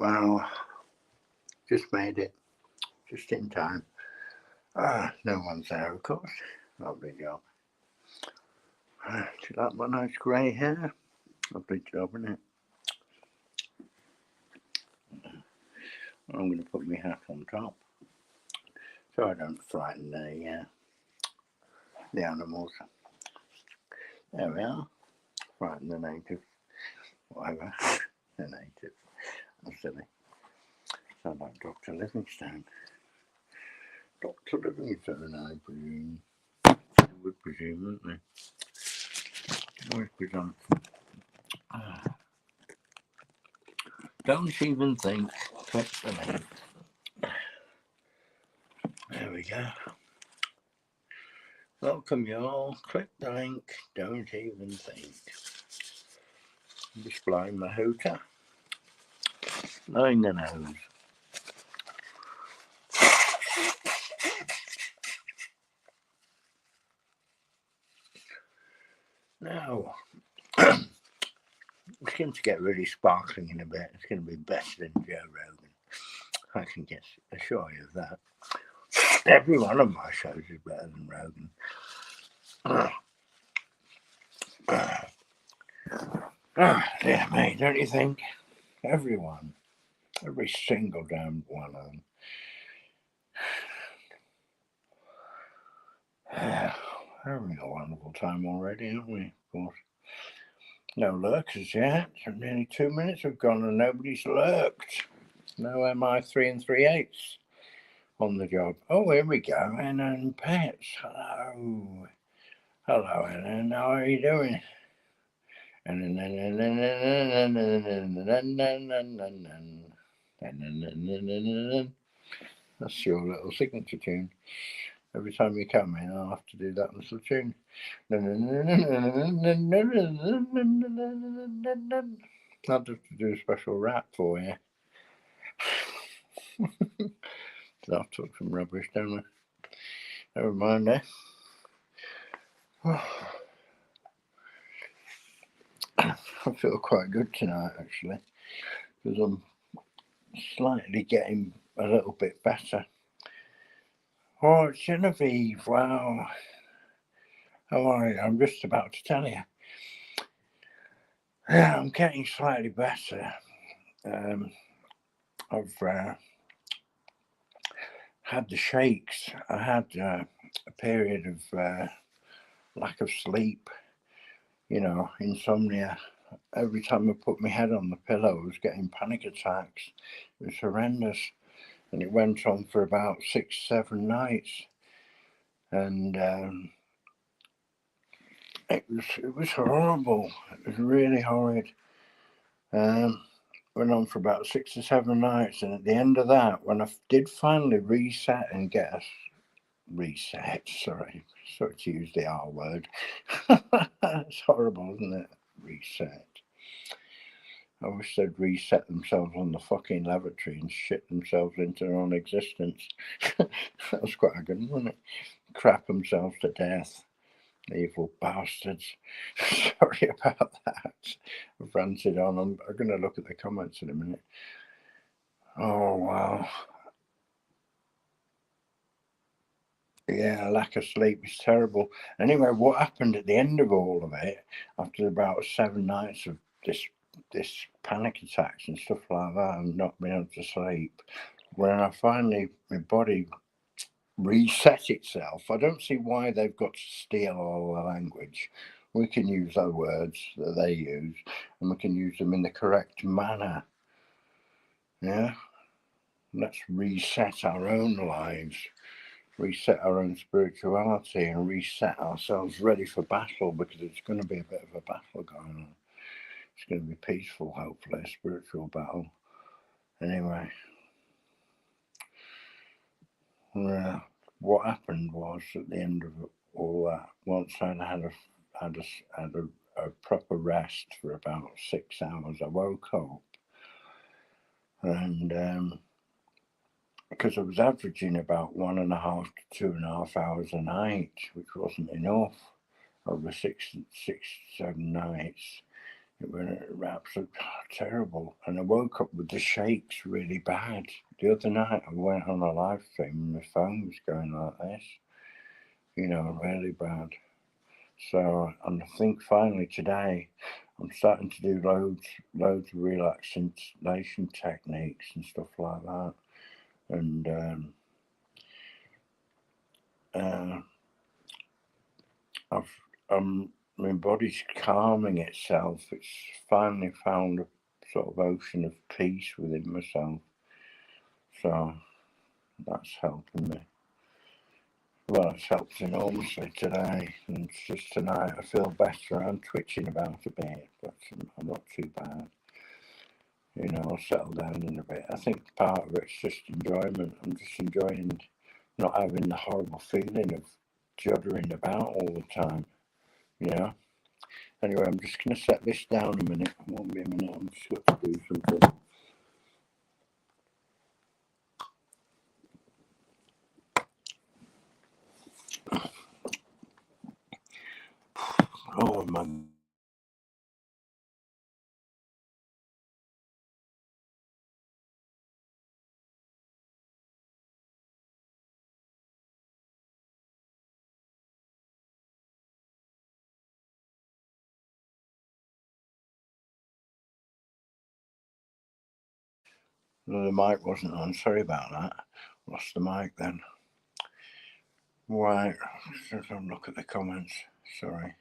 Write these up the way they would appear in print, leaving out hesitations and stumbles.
Well, just made it, just in time. No one's there, of course. Lovely job. Do you like my nice grey hair? Lovely job, isn't it? I'm going to put my hat on top so I don't frighten the animals. There we are. Frighten the natives. Whatever. The natives. I'm silly. Sound like Dr. Livingstone. Dr. Livingstone, I presume. I would presume, wouldn't they? Always presumption. Don't even think. Click the link. There we go. Welcome you all. Click the link. Don't even think. I'm just blowing my hooter. Blowing the nose. Now, it's going to get really sparkling in a bit. It's going to be better than Joe Rogan. I can assure you of that. Every one of my shows is better than Rogan. Dear me, don't you think? Everyone. Every single damn one of them. Having a wonderful time already, aren't we? Of course. No lurkers yet. Nearly 2 minutes have gone and nobody's lurked. No MI 3 3/8 on the job. Oh, here we go. Anna and Pets. Hello. Hello, Anna. How are you doing? That's your little signature tune. Every time you come in, I'll have to do that little tune. I'll have to do a special rap for you. I'll talk some rubbish, don't I? Never mind, eh? I feel quite good tonight, actually, because I'm slightly getting a little bit better. Oh, Genevieve, wow. How are you? I'm just about to tell you. Yeah, I'm getting slightly better. I've had the shakes. I had a period of lack of sleep, insomnia. Every time I put my head on the pillow, I was getting panic attacks. It was horrendous. And it went on for about 6-7 nights. And it was horrible. It was really horrid. Went on for about 6 or 7 nights. And at the end of that, when I did finally reset and get a sorry to use the R word. It's horrible, isn't it? Reset. I wish they'd reset themselves on the fucking lavatory and shit themselves into non-existence. That was quite a good one, wasn't it? Crap themselves to death. Evil bastards. Sorry about that. I've ranted on. I'm going to look at the comments in a minute. Oh, wow. Yeah, lack of sleep is terrible. Anyway, what happened at the end of all of it, after about 7 nights of this panic attacks and stuff like that, and not being able to sleep, when I finally, my body reset itself, I don't see why they've got to steal all the language. We can use the words that they use, and we can use them in the correct manner. Yeah? Let's reset our own lives. Reset our own spirituality and reset ourselves ready for battle, because it's going to be a bit of a battle going on. It's going to be peaceful, hopefully, a spiritual battle. Anyway, what happened was, at the end of all that, once I had a proper rest for about 6 hours, I woke up, and because I was averaging about 1.5 to 2.5 hours a night, which wasn't enough over 6-7 nights. It was absolutely terrible. And I woke up with the shakes really bad. The other night I went on a live stream and my phone was going like this, you know, really bad. So, and I think finally today I'm starting to do loads of relaxation techniques and stuff like that. And my body's calming itself. It's finally found a sort of ocean of peace within myself. So that's helping me. Well, it's helped enormously today, and it's just tonight I feel better. I'm twitching about a bit, but I'm not too bad. You know, I'll settle down in a bit. I think part of it's just enjoyment. I'm just enjoying not having the horrible feeling of juddering about all the time, you know. Anyway, I'm just going to set this down a minute. It won't be a minute. I'm just got to do something. Oh, my. No, the mic wasn't on. Sorry about that. Lost the mic then. Right. Just have a look at the comments. Sorry.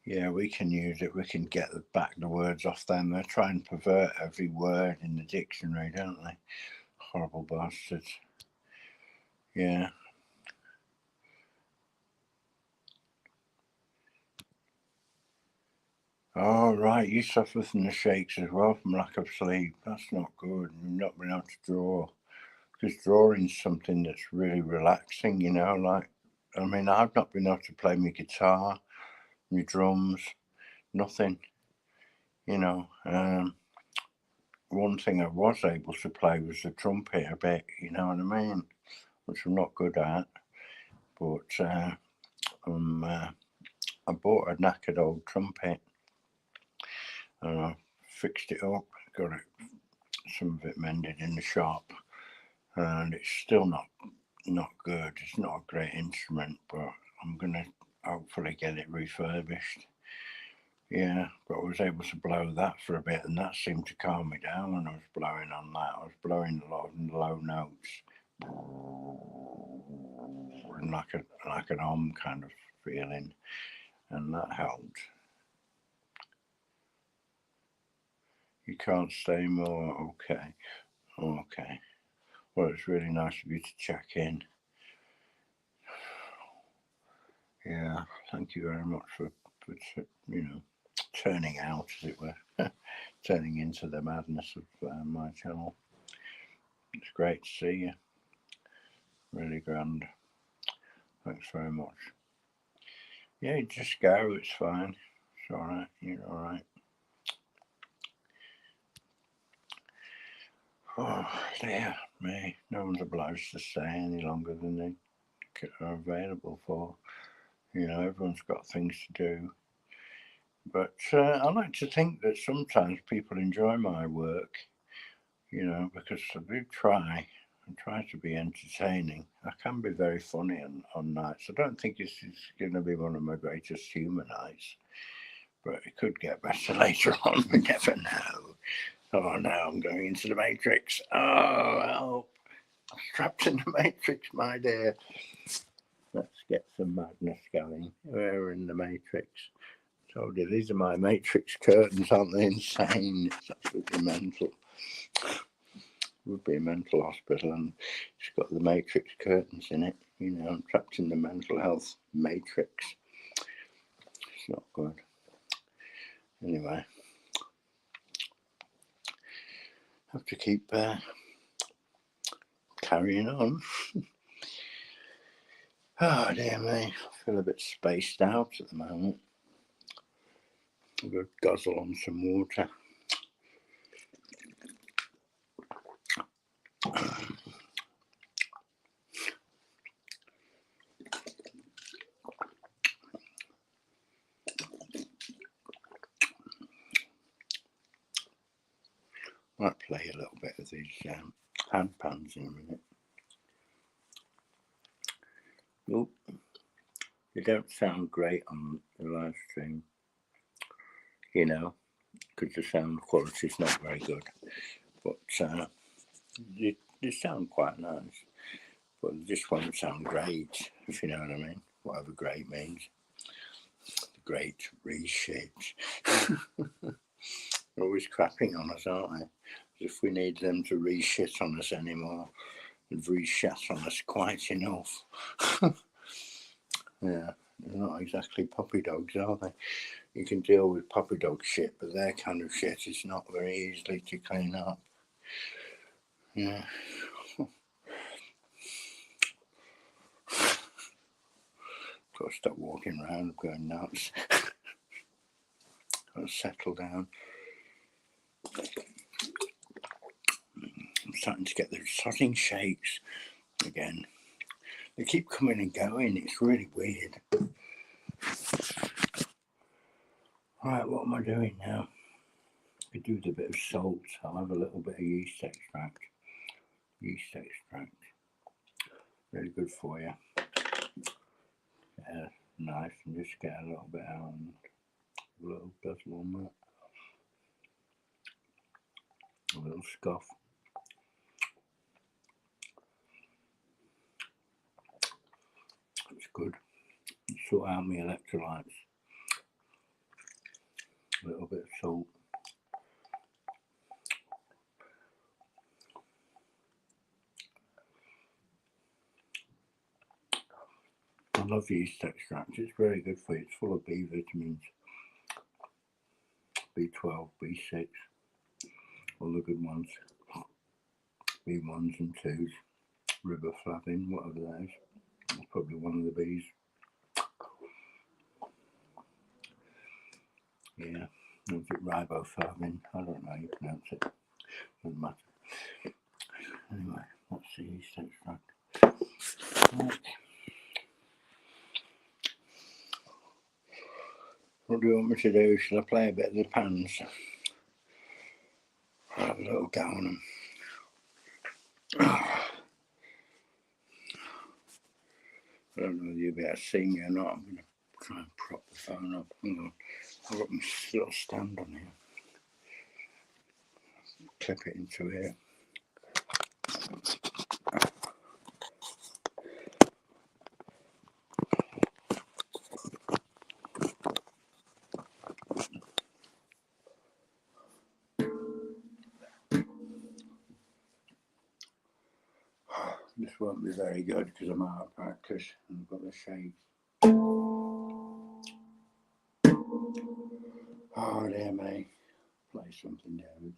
Yeah, we can use it. We can get back the words off them. They try and pervert every word in the dictionary, don't they? Horrible bastards. Yeah. Oh, right. You suffer from the shakes as well from lack of sleep. That's not good. You've not been able to draw. Because drawing's something that's really relaxing, you know. Like, I mean, I've not been able to play my guitar, my drums, nothing, you know. One thing I was able to play was the trumpet a bit, you know what I mean? Which I'm not good at. But I bought a knackered old trumpet and I fixed it up, got some of it mended in the shop, and it's still not good. It's not a great instrument, but I'm gonna hopefully get it refurbished. Yeah, but I was able to blow that for a bit, and that seemed to calm me down when I was blowing on that. I was blowing a lot of low notes, and like an kind of feeling, and that helped. You can't stay more. Okay. Okay. Well, it's really nice of you to check in. Yeah, thank you very much for you know, turning out, as it were, turning into the madness of my channel. It's great to see you. Really grand. Thanks very much. Yeah, just go. It's fine. It's all right. You're all right. Oh, dear me. No one's obliged to stay any longer than they are available for. You know, everyone's got things to do. But I like to think that sometimes people enjoy my work, you know, because I do try to be entertaining. I can be very funny on nights. I don't think this is going to be one of my greatest humour nights, but it could get better later on. We never know. Oh, now I'm going into the Matrix. Oh, help. I'm trapped in the Matrix, my dear. Let's get some madness going. We're in the Matrix. Told you, these are my Matrix curtains, aren't they insane? It's absolutely mental. Would be a mental hospital, and it's got the Matrix curtains in it. You know, I'm trapped in the mental health Matrix. It's not good. Anyway, have to keep carrying on. Oh, dear me. I feel a bit spaced out at the moment. I'm going to guzzle on some water. Might play a little bit of these hand pans in a minute. Oh, they don't sound great on the live stream, you know, because the sound quality is not very good. But they sound quite nice. But they just won't sound great, if you know what I mean. Whatever great means. Great reshit. They're always crapping on us, aren't they? As if we need them to reshit on us anymore. They've reshat on us quite enough. Yeah, they're not exactly puppy dogs, are they? You can deal with puppy dog shit, but their kind of shit is not very easily to clean up. Yeah. Got to stop walking around going nuts. Got to settle down. I'm starting to get those sodding shakes again. They keep coming and going. It's really weird. Right, what am I doing now? I do with a bit of salt. I'll have a little bit of yeast extract. Yeast extract. Really good for you. Nice, and just get a little bit out and a little guzzle on that. A little scoff. It's good. Sort out my electrolytes. A little bit of salt. I love yeast extract. It's very good for you. It's full of B vitamins, B12, B6, all the good ones. B1s and 2s, riboflavin, whatever that is. That's probably one of the B's. Yeah, is it riboflavin? I don't know how you pronounce it. Doesn't matter. Anyway, that's the yeast extract. Right. What do you want me to do? Shall I play a bit of the pans? I'll have a little go on them. I don't know whether you'll be able to see me or not. I'm going to try and prop the phone up. I've got my little stand on here. Clip it into here. This won't be very good because I'm out of practice and I've got the shake. Oh dear me. Play something, David.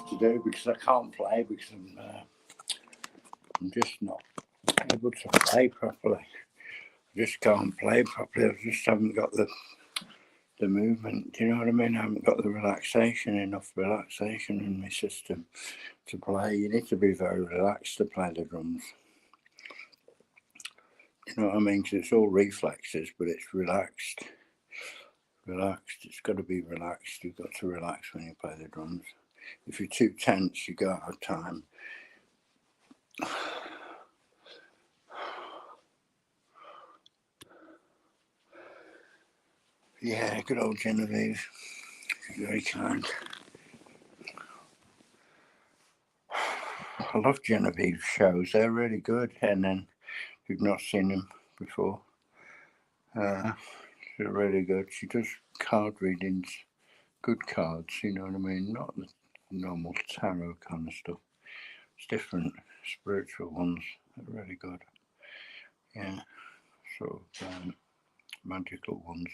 To do because I can't play because I'm just not able to play properly. I just can't play properly. I just haven't got the movement. Do you know what I mean? I haven't got the relaxation, enough relaxation in my system to play. You need to be very relaxed to play the drums. Do you know what I mean? Because it's all reflexes, but it's relaxed. Relaxed. It's got to be relaxed. You've got to relax when you play the drums. If you're too tense, you go out of time. Yeah, good old Genevieve. She's very kind. I love Genevieve's shows. They're really good. And then, if you've not seen them before, they're really good. She does card readings, good cards, you know what I mean? Not the normal tarot kind of stuff. It's different, spiritual ones. They're really good. Yeah, sort of magical ones.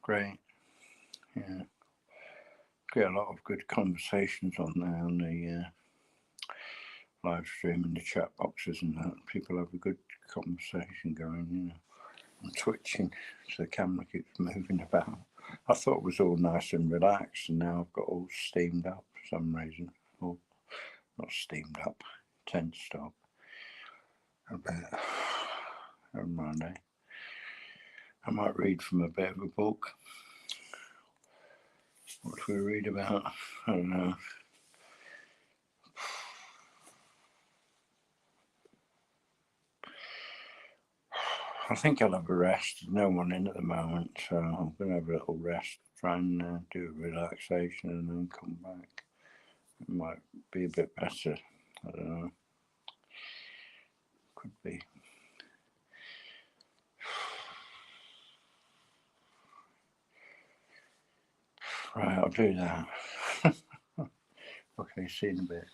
Great. Yeah, get a lot of good conversations on there on the live stream and the chat boxes and that. People have a good conversation going, you know. I'm twitching, so the camera keeps moving about. I thought it was all nice and relaxed, and now I've got all steamed up for some reason. Or not steamed up, tensed up a bit. Never mind, eh? I might read from a bit of a book. What do we read about? I don't know. I think I'll have a rest. There's no one in at the moment, so I'm going to have a little rest, try and do a relaxation and then come back. It might be a bit better. I don't know. Could be. Right, I'll do that. Okay, see you in a bit.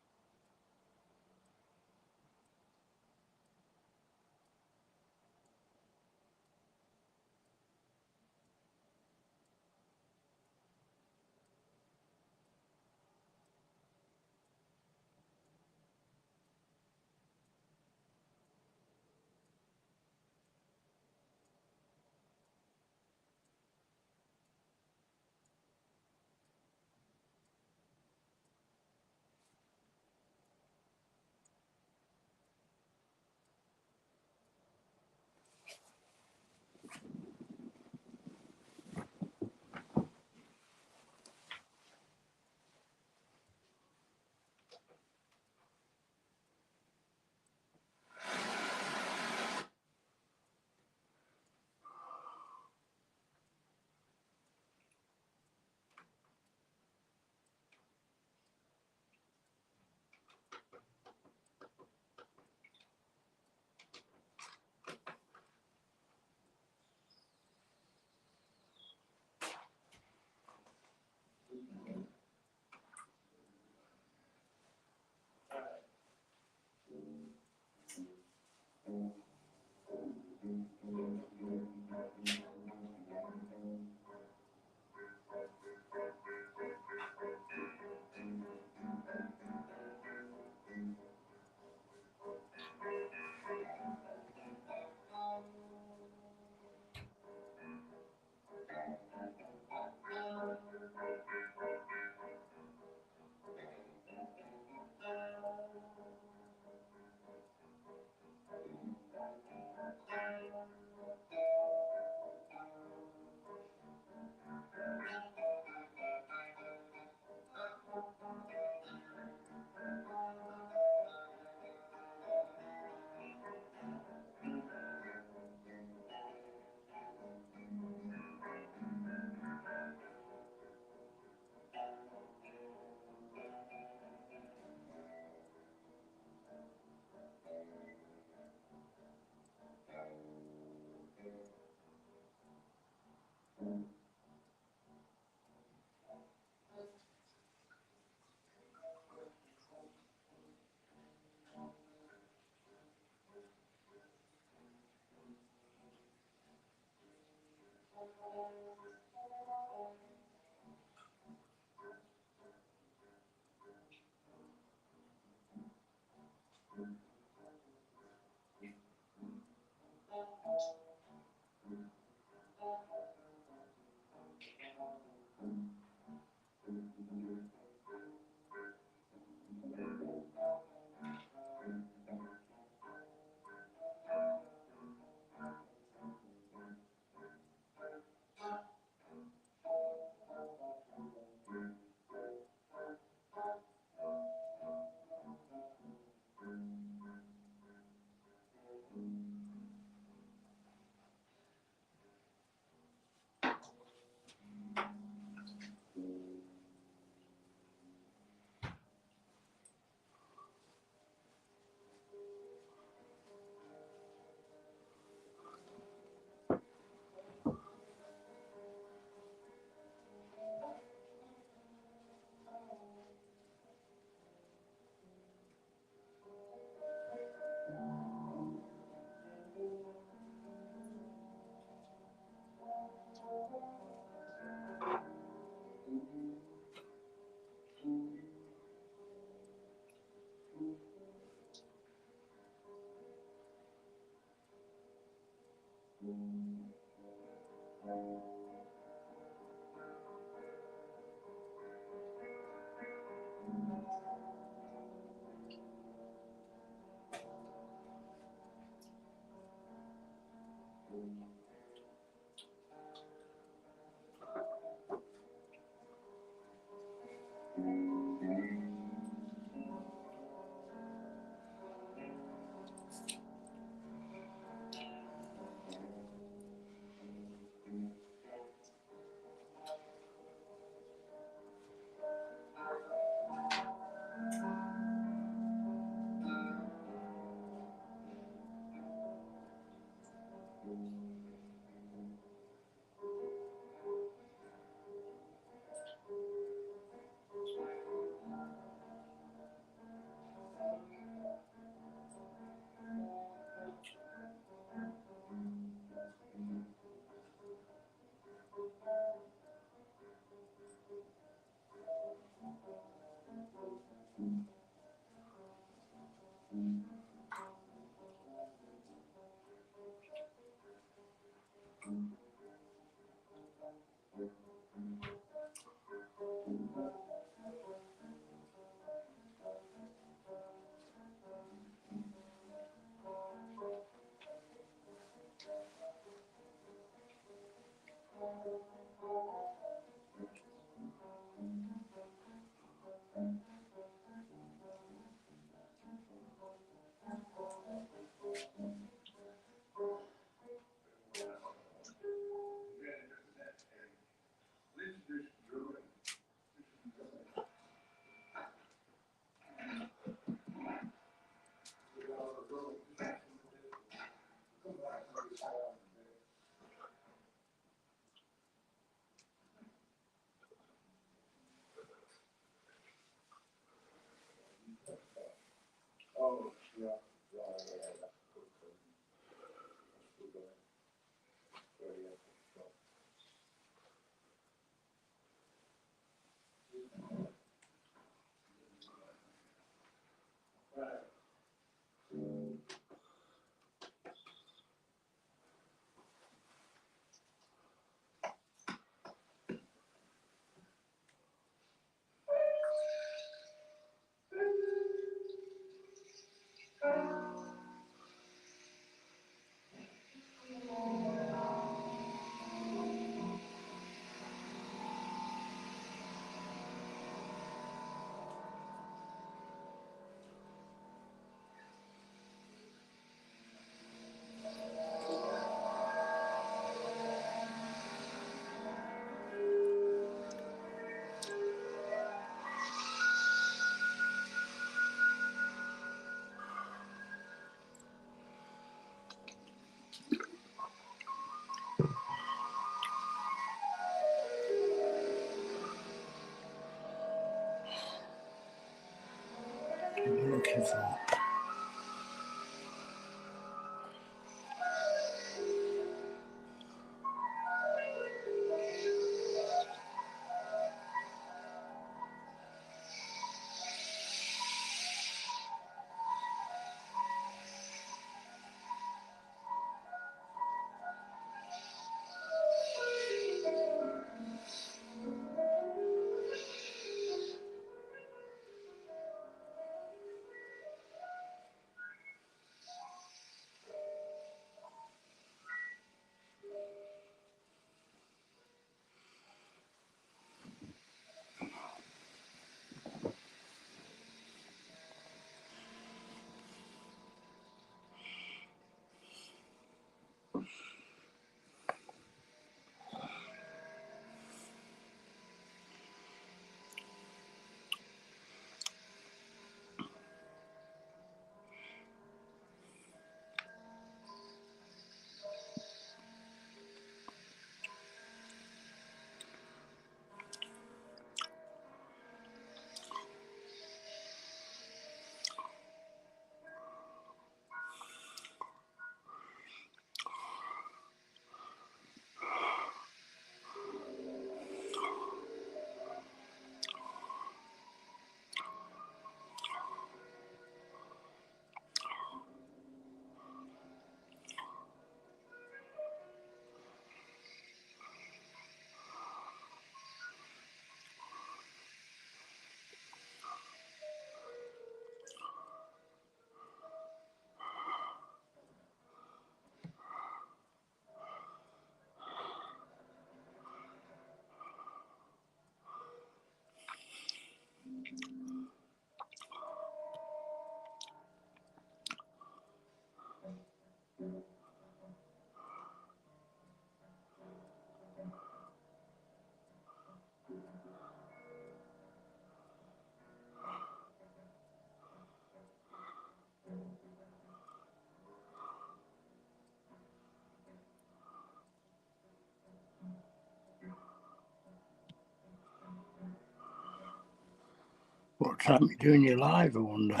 What time you doing your live, I wonder?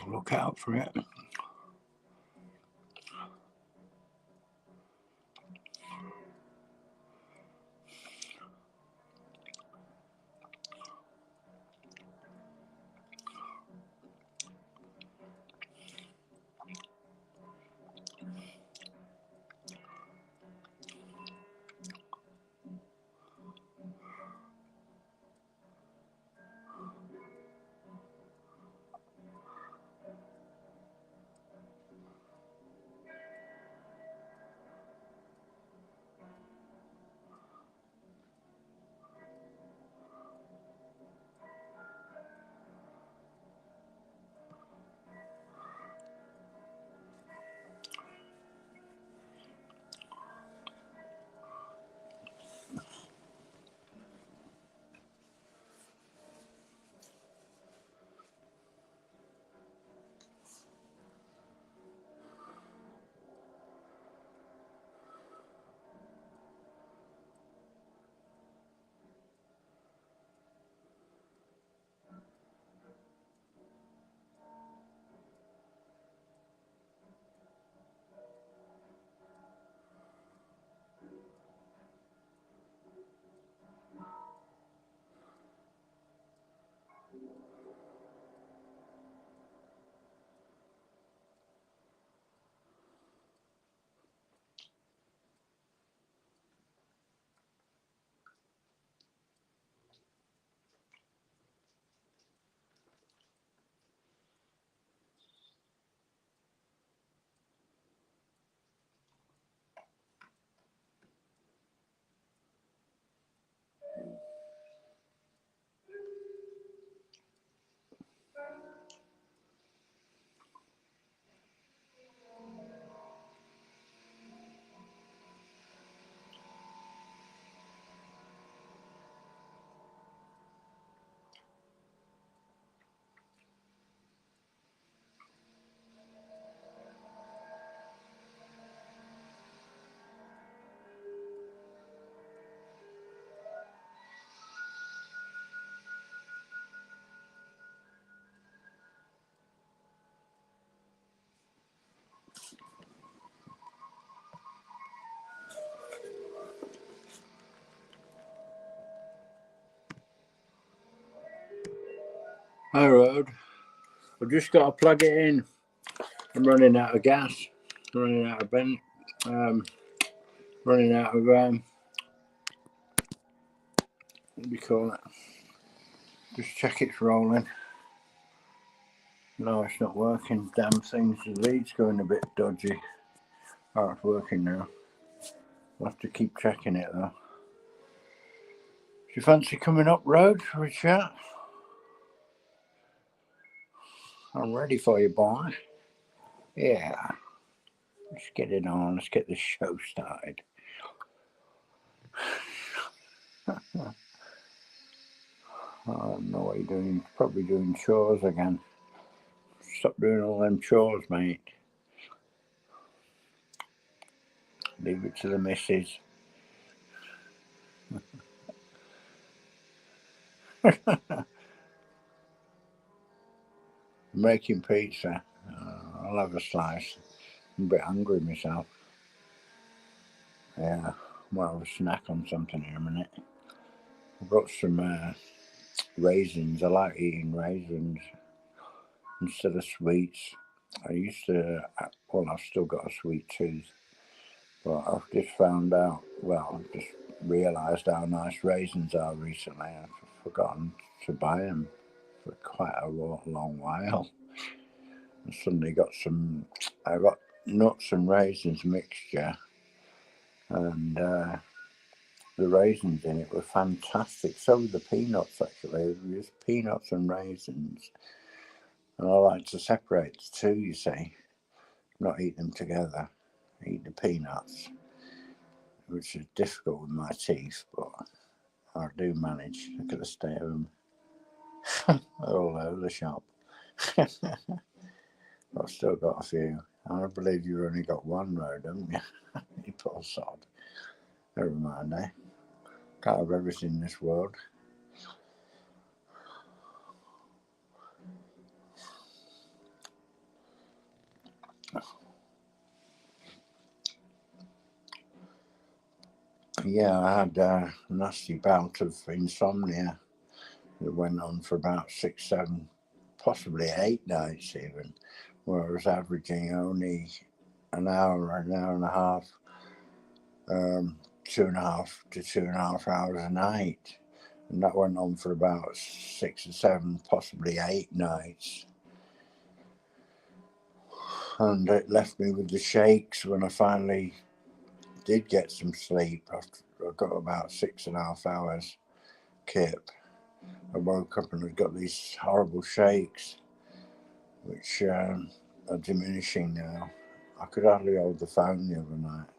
Look out for it. Hi, Road. I've just got to plug it in. I'm running out of gas. I'm running out of running out of what do you call it? Just check it's rolling. No, it's not working. Damn things. The lead's going a bit dodgy. Oh, it's working now. I'll have to keep checking it though. Do you fancy coming up, Road, for a chat? I'm ready for you, boy. Yeah. Let's get it on. Let's get this show started. I don't know what you're doing. Probably doing chores again. Stop doing all them chores, mate. Leave it to the missus. Making pizza. I'll have a slice. I'm a bit hungry myself. Yeah, well, have a snack on something in a minute. I've got some raisins. I like eating raisins instead of sweets. I used to, well, I've still got a sweet tooth, but I've just found out, well, I've just realised how nice raisins are recently. I've forgotten to buy them for quite a long while. And suddenly I got nuts and raisins mixture, and the raisins in it were fantastic. So were the peanuts, actually. It was peanuts and raisins. And I like to separate the two, you see, not eat them together. Eat the peanuts, which is difficult with my teeth, but I do manage. Look at the state of them. All over the shop. I've still got a few. I believe you've only got one, Road, haven't you? You poor sod. Never mind, eh? Can't have everything in this world. Yeah, I had a nasty bout of insomnia that went on for about 6, 7, possibly 8 nights even, where I was averaging only an hour and a half, 2.5 to 2.5 hours a night. And that went on for about 6 or 7, possibly 8 nights. And it left me with the shakes when I finally did get some sleep. After I got about 6.5 hours kip, I woke up and I'd got these horrible shakes, which are diminishing now. I could hardly hold the phone the other night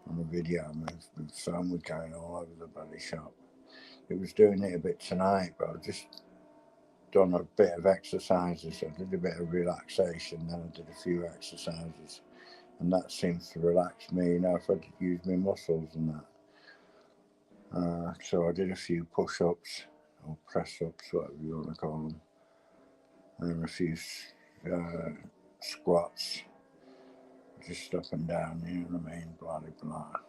on the video. My phone was going all over the bloody shop. It was doing it a bit tonight, but I've just done a bit of exercises. I did a bit of relaxation, then I did a few exercises, and that seems to relax me. If I use my muscles and that. So I did a few push-ups or press-ups, whatever you want to call them, and a few squats, just up and down, you know what I mean, blah, blah, blah.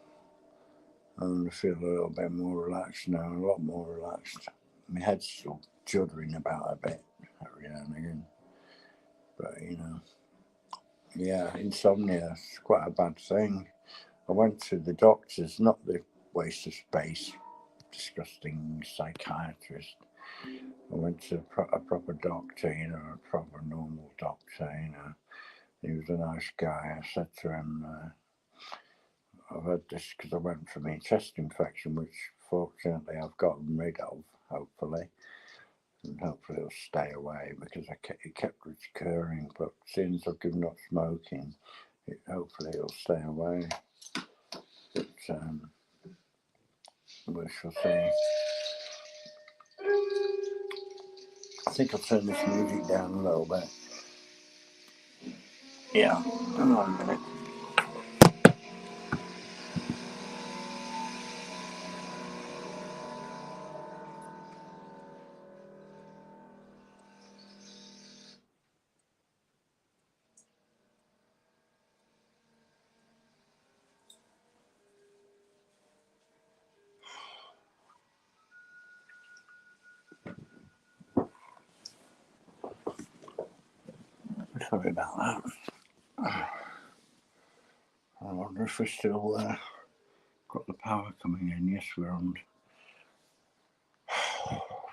And I feel a little bit more relaxed now, a lot more relaxed. My head's still juddering about a bit every now and again, but yeah, insomnia is quite a bad thing. I went to the doctors, not the waste of space, disgusting psychiatrist. I went to a proper doctor, a proper normal doctor, He was a nice guy. I said to him, I've had this because I went for my chest infection, which fortunately I've gotten rid of, hopefully. And hopefully it'll stay away because it kept recurring. But since I've given up smoking, hopefully it'll stay away. But we shall see. I think I'll turn this music down a little bit. Yeah, hang on a minute. Sorry about that. I wonder if we're still got the power coming in. Yes, we're on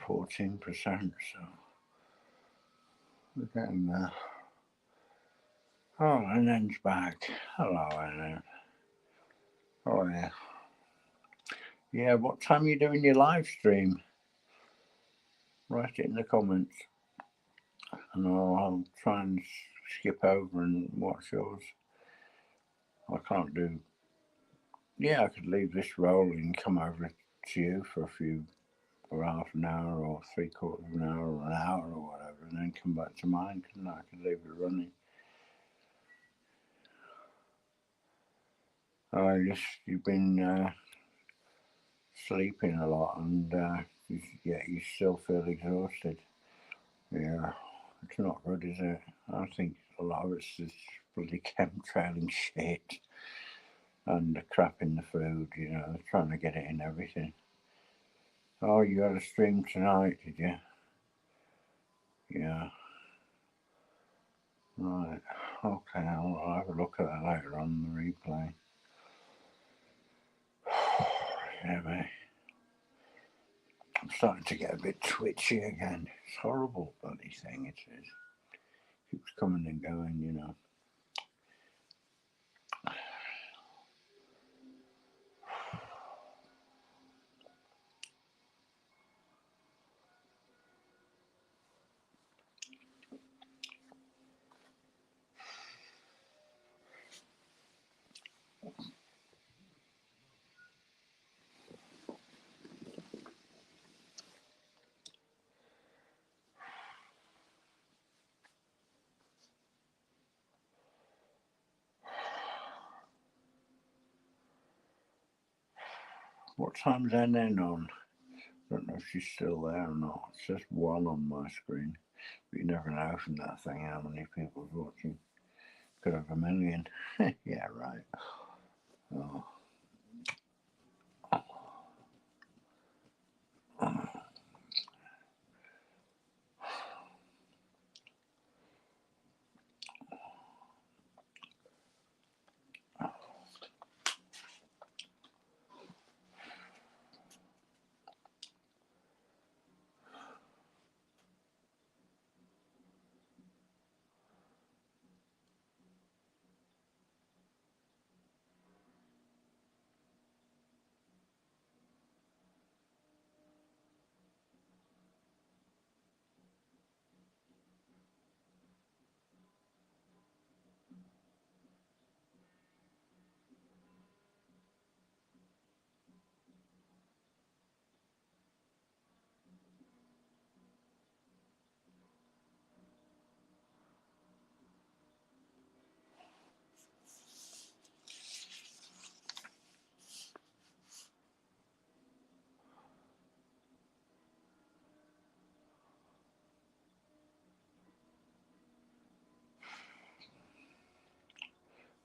14%, so we're getting there. Oh, and then's back. Hello, Anna. Oh, yeah. Yeah, what time are you doing your live stream? Write it in the comments. And I'll try and skip over and watch yours. I can't do. Yeah, I could leave this rolling, come over to you for half an hour or 3/4 of an hour or an hour or whatever, and then come back to mine, couldn't I? I could leave it running. You've been sleeping a lot, and yet you still feel exhausted. Yeah, it's not good, is it? I think a lot of it's this bloody chemtrailing shit and the crap in the food, trying to get it in everything. Oh, you had a stream tonight, did you? Yeah. Right. Okay, I'll have a look at that later on the replay. Yeah, mate. I'm starting to get a bit twitchy again. It's a horrible bloody thing, it is. Keeps coming and going, What time's NN on? I don't know if she's still there or not. It says 1 on my screen. But you never know from that thing how many people's watching. Could have a million. Yeah, right. Oh.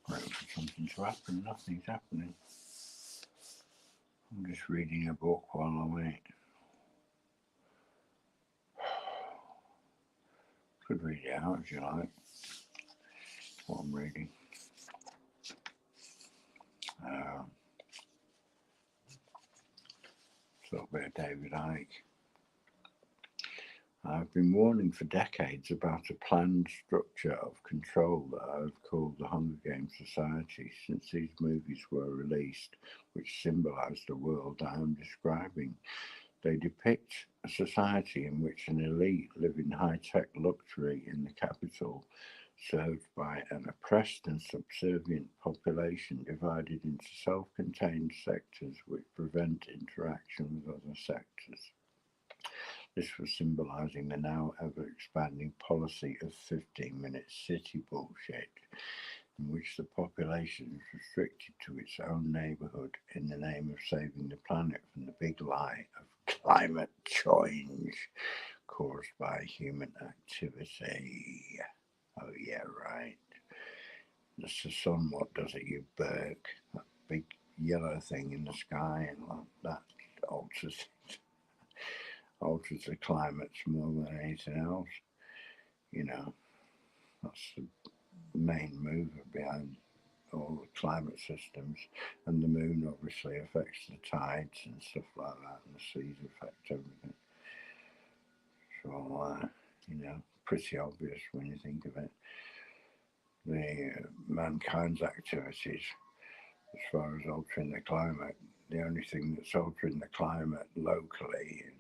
Waiting for something to happen. Nothing's happening. I'm just reading a book while I wait. Could read it out if you like. What I'm reading. A little bit of David Icke. I've been warning for decades about a planned structure of control that I've called the Hunger Games Society since these movies were released, which symbolise the world I am describing. They depict a society in which an elite live in high-tech luxury in the capital, served by an oppressed and subservient population divided into self-contained sectors which prevent interaction with other sectors. This was symbolising the now ever-expanding policy of 15-minute city bullshit, in which the population is restricted to its own neighbourhood in the name of saving the planet from the big lie of climate change caused by human activity. Oh yeah, right. That's the sun, what does it, you Burke? That big yellow thing in the sky, and that alters the climate more than anything else. You know, that's the main mover behind all the climate systems. And the moon obviously affects the tides and stuff like that, and the seas affect everything. So, pretty obvious when you think of it. The mankind's activities as far as altering the climate, the only thing that's altering the climate locally in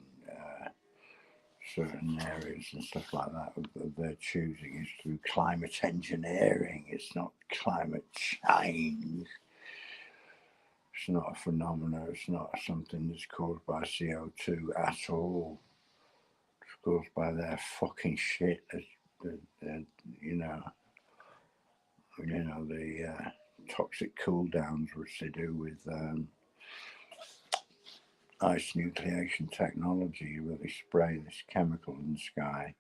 certain areas and stuff like that they're choosing is through climate engineering. It's not climate change. It's not a phenomenon. It's not something that's caused by CO2 at all. It's caused by their fucking shit. The toxic cool downs, which they do with ice nucleation technology, where they spray this chemical in the sky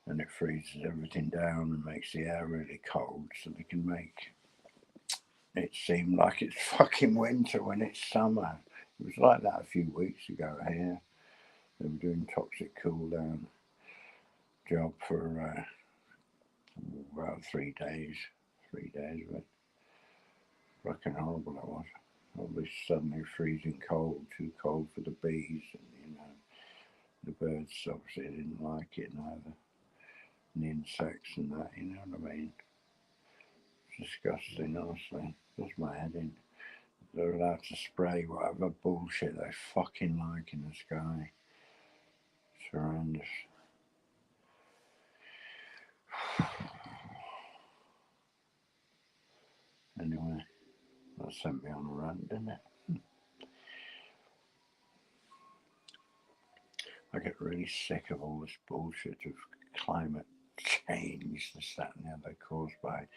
and it freezes everything down and makes the air really cold, so they can make it seem like it's fucking winter when it's summer. It was like that a few weeks ago here. They were doing toxic cool down job for about 3 days. 3 days of it. Fucking horrible it was. All this suddenly freezing cold, too cold for the bees, and the birds obviously didn't like it neither. And the insects and that, you know what I mean? It's disgusting, honestly. Does my head in. They're allowed to spray whatever bullshit they fucking like in the sky. It's horrendous. Anyway, that sent me on a rant, didn't it? I get really sick of all this bullshit of climate change, this, that, and the other, caused by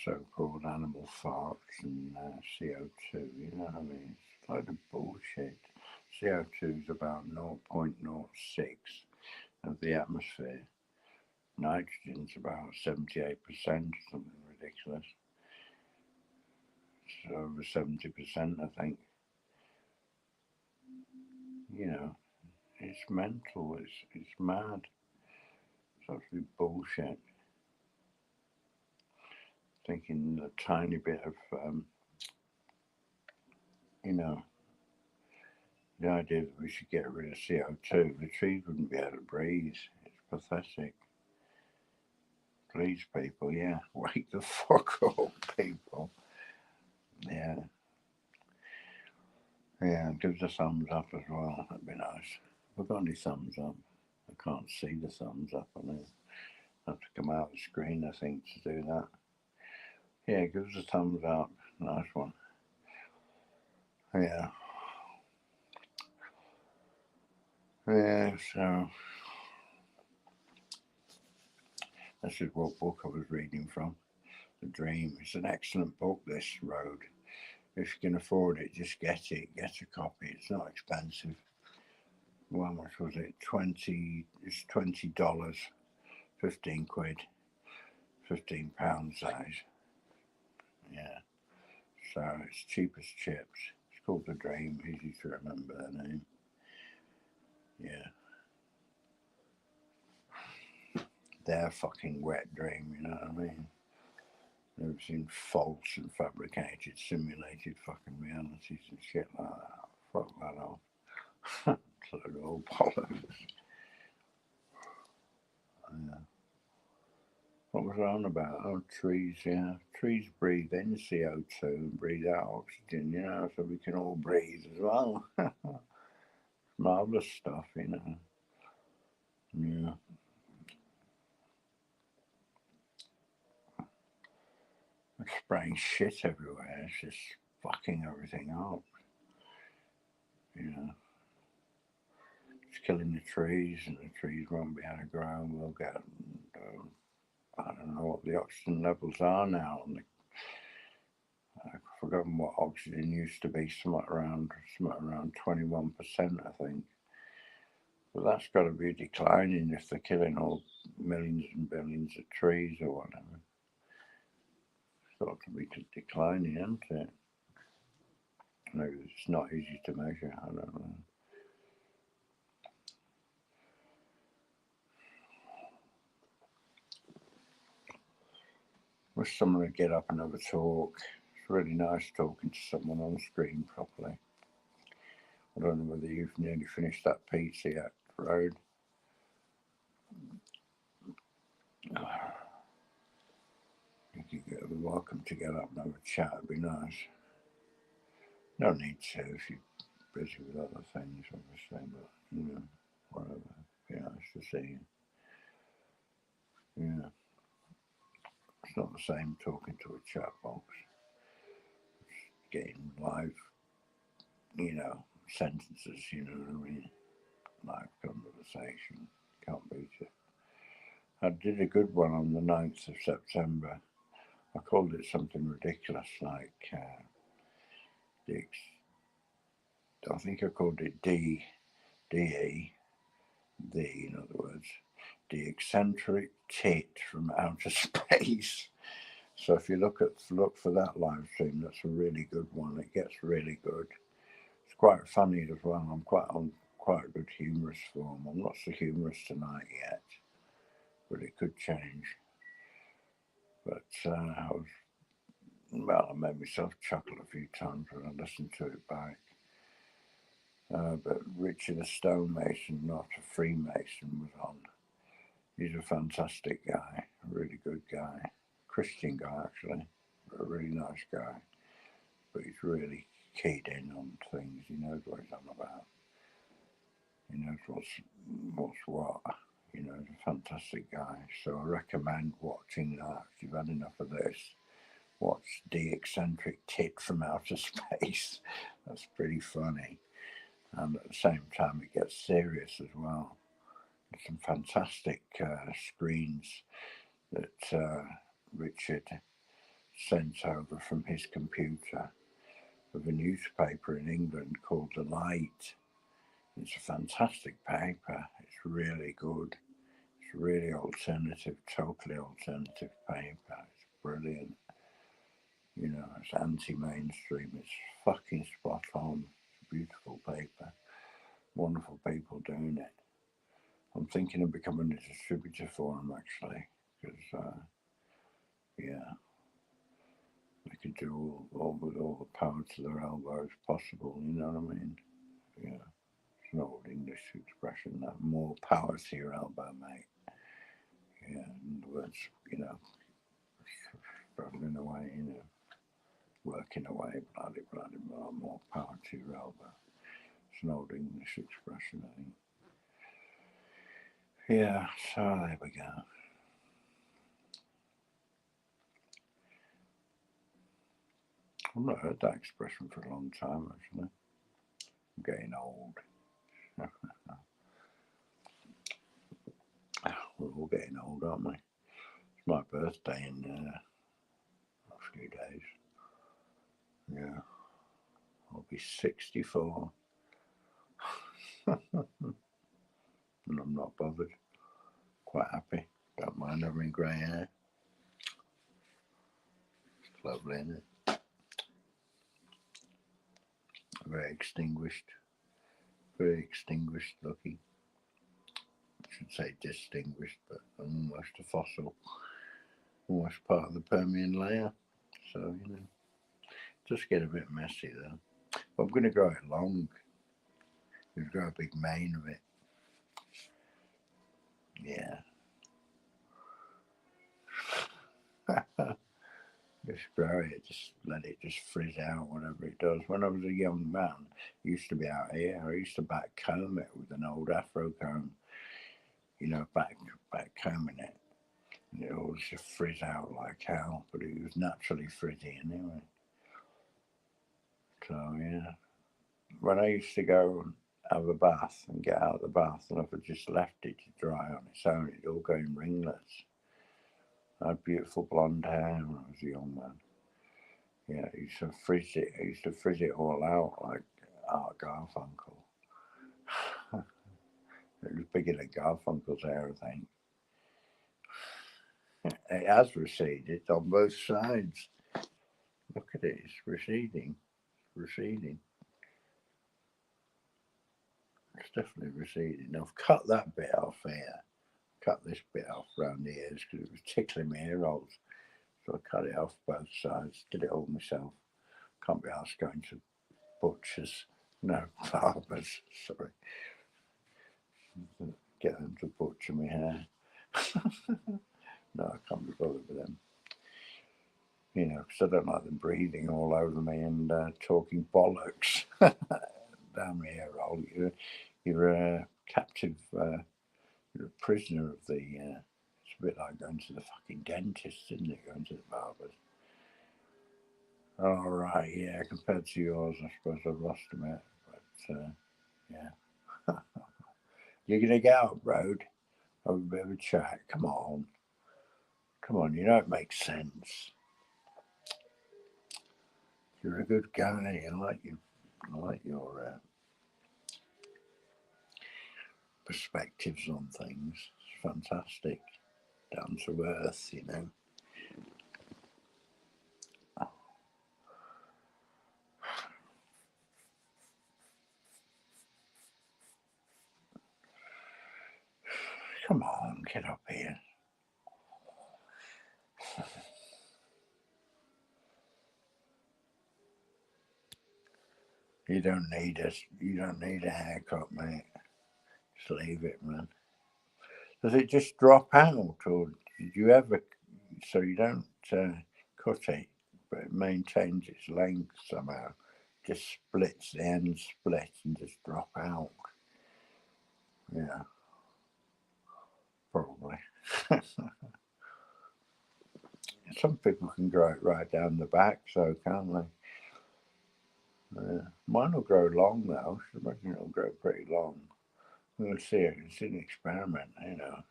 so-called animal farts and CO2. You know what I mean? It's a load of bullshit. CO2 is about 0.06 of the atmosphere, Nitrogen's about 78%, something ridiculous. It's over 70%, I think. You know, it's mental. It's mad. It's absolute bullshit. Thinking a tiny bit of, you know, the idea that we should get rid of CO2, the trees wouldn't be able to breathe. It's pathetic. Please, people, yeah, wake the fuck up, people. Yeah. Yeah, give us a thumbs up as well. That'd be nice. We've got any thumbs up. I can't see the thumbs up on it. I have to come out of the screen, I think, to do that. Yeah, give us a thumbs up. Nice one. Yeah. Yeah, so this is what book I was reading from. The Dream. It's an excellent book, this Road. If you can afford it, just get it. Get a copy. It's not expensive. Well, how much was it? It's $20. 15 quid. £15 size. Yeah. So it's cheap as chips. It's called The Dream. Easy to remember the name. Yeah. Their fucking wet dream, you know what I mean? Never seen false and fabricated, simulated fucking realities and shit like that. Fuck that off. Sort of all bollocks. Yeah. What was I on about? Oh, trees, yeah. Trees breathe in CO2 and breathe out oxygen, you know, so we can all breathe as well. Marvellous stuff, you know. Yeah. We're spraying shit everywhere. It's just fucking everything up. You know. It's killing the trees, and the trees won't be able to grow. We'll get, I don't know what the oxygen levels are now. I've forgotten what oxygen used to be, somewhat around 21%, I think. But that's got to be declining if they're killing all millions and billions of trees or whatever. It's got to be declining, isn't it? Maybe it's not easy to measure. I don't know. Wish someone would get up and have a talk. It's really nice talking to someone on screen properly. I don't know whether you've nearly finished that pizza yet, Road. You're welcome to get up and have a chat. It'd be nice. No need to if you're busy with other things, obviously, but, you know, whatever. It'd be nice to see you. Yeah. It's not the same talking to a chat box. It's getting live, you know, sentences, you know what I mean? Live conversation. Can't beat it. I did a good one on the 9th of September. I called it something ridiculous like I think I called it DE, in other words, the eccentric tit from outer space. So if you look for that live stream, that's a really good one. It gets really good. It's quite funny as well. I'm on quite a good humorous form. I'm not so humorous tonight yet, but it could change. But I made myself chuckle a few times when I listened to it back. But Richard a stonemason, not a Freemason, was on. He's a fantastic guy, a really good guy, Christian guy actually, a really nice guy. But he's really keyed in on things. He knows what he's on about. He knows what's what. You know, he's a fantastic guy. So I recommend watching that. If you've had enough of this, watch The Eccentric Tit from Outer Space. That's pretty funny. And at the same time, it gets serious as well. There's some fantastic screens that Richard sent over from his computer of a newspaper in England called The Light. It's a fantastic paper. It's really good. It's really alternative, totally alternative paper. It's brilliant. You know, it's anti-mainstream. It's fucking spot on. It's a beautiful paper. Wonderful people doing it. I'm thinking of becoming a distributor for them, actually, because yeah, they could do all with all the power to their elbow as possible. You know what I mean? Yeah, it's an old English expression that more power to your elbow, mate. Yeah, in other words, you know, struggling away, you know, working away, bloody, more power to your elbow. It's an old English expression, I think. Yeah, so there we go. I've not heard that expression for a long time, actually. I'm getting old. We're all getting old, aren't we? It's my birthday in a few days. Yeah, I'll be 64. And I'm not bothered. Quite happy. Don't mind having grey hair. It's lovely, isn't it? Very extinguished. Very extinguished looking. I should say distinguished, but I'm almost a fossil. Almost part of the Permian layer. So, you know, just get a bit messy though. But I'm going to grow it long. I'm going to grow a big mane of it. Yeah. Just grow it, just let it just frizz out, whatever it does. When I was a young man, I used to be out here. I used to back comb it with an old afro comb, you know, back combing it. And it all just frizz out like hell, but it was naturally frizzy anyway. So, yeah. When I used to go and have a bath and get out of the bath, and if I just left it to dry on its own, it'd all go in ringlets. I had beautiful blonde hair when I was a young man. Yeah, I used to frizz it all out like Art Garfunkel. It was bigger than Garfunkel's hair, I think. It has receded on both sides. Look at it, it's receding. Receding. It's definitely receding. I've cut that bit off here. Cut this bit off round the ears because it was tickling my ear holes. So I cut it off both sides. Did it all myself. Can't be asked going to butchers. No, barbers. Sorry. Get them to butcher my hair. No, I can't be bothered with them. You know, because I don't like them breathing all over me and talking bollocks down my ear hole. You're a captive, you're a prisoner of the. It's a bit like going to the fucking dentist, isn't it? Going to the barbers. All right, yeah. Compared to yours, I suppose I've lost a bit, but yeah. You're gonna get out road, have a bit of a chat. Come on, come on. You know it makes sense. You're a good guy. I like you. I like your perspectives on things. It's fantastic. Down to earth, you know. Come on, get up here. You don't need a haircut, mate. Just leave it, man. Does it just drop out, or did you ever? So you don't cut it, but it maintains its length somehow. Just splits the ends, split and just drop out. Yeah, probably. Some people can grow it right down the back, so can't they? Mine will grow long though. I should imagine it'll grow pretty long. We'll see. It's an experiment, you know.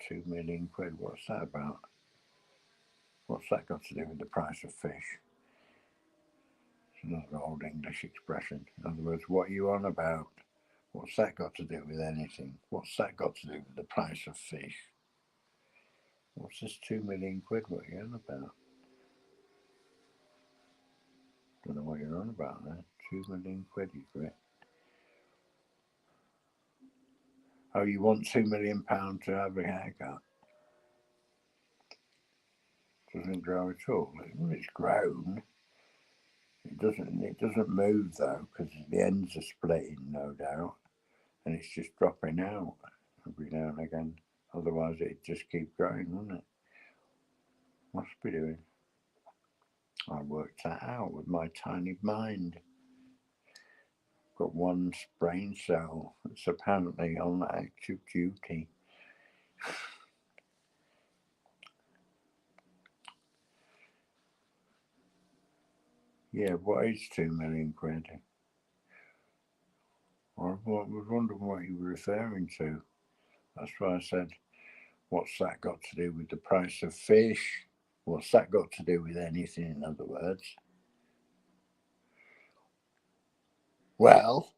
2 million quid. What's that about? What's that got to do with the price of fish? It's another old English expression. In other words, what are you on about? What's that got to do with anything? What's that got to do with the price of fish? What's this 2 million quid? What are you on about? Don't know what you're on about there. 2 million quid you for it. Oh, you want £2 million to have a haircut? Doesn't grow at all. Well, it's grown. It doesn't move though, because the ends are splitting, no doubt, and it's just dropping out every now and again. Otherwise, it'd just keep growing, wouldn't it? Must be doing. I worked that out with my tiny mind. Got one brain cell that's apparently on active duty. Yeah, what is 2 million quid? I was wondering what you were referring to. That's why I said, what's that got to do with the price of fish? What's that got to do with anything, in other words? Well,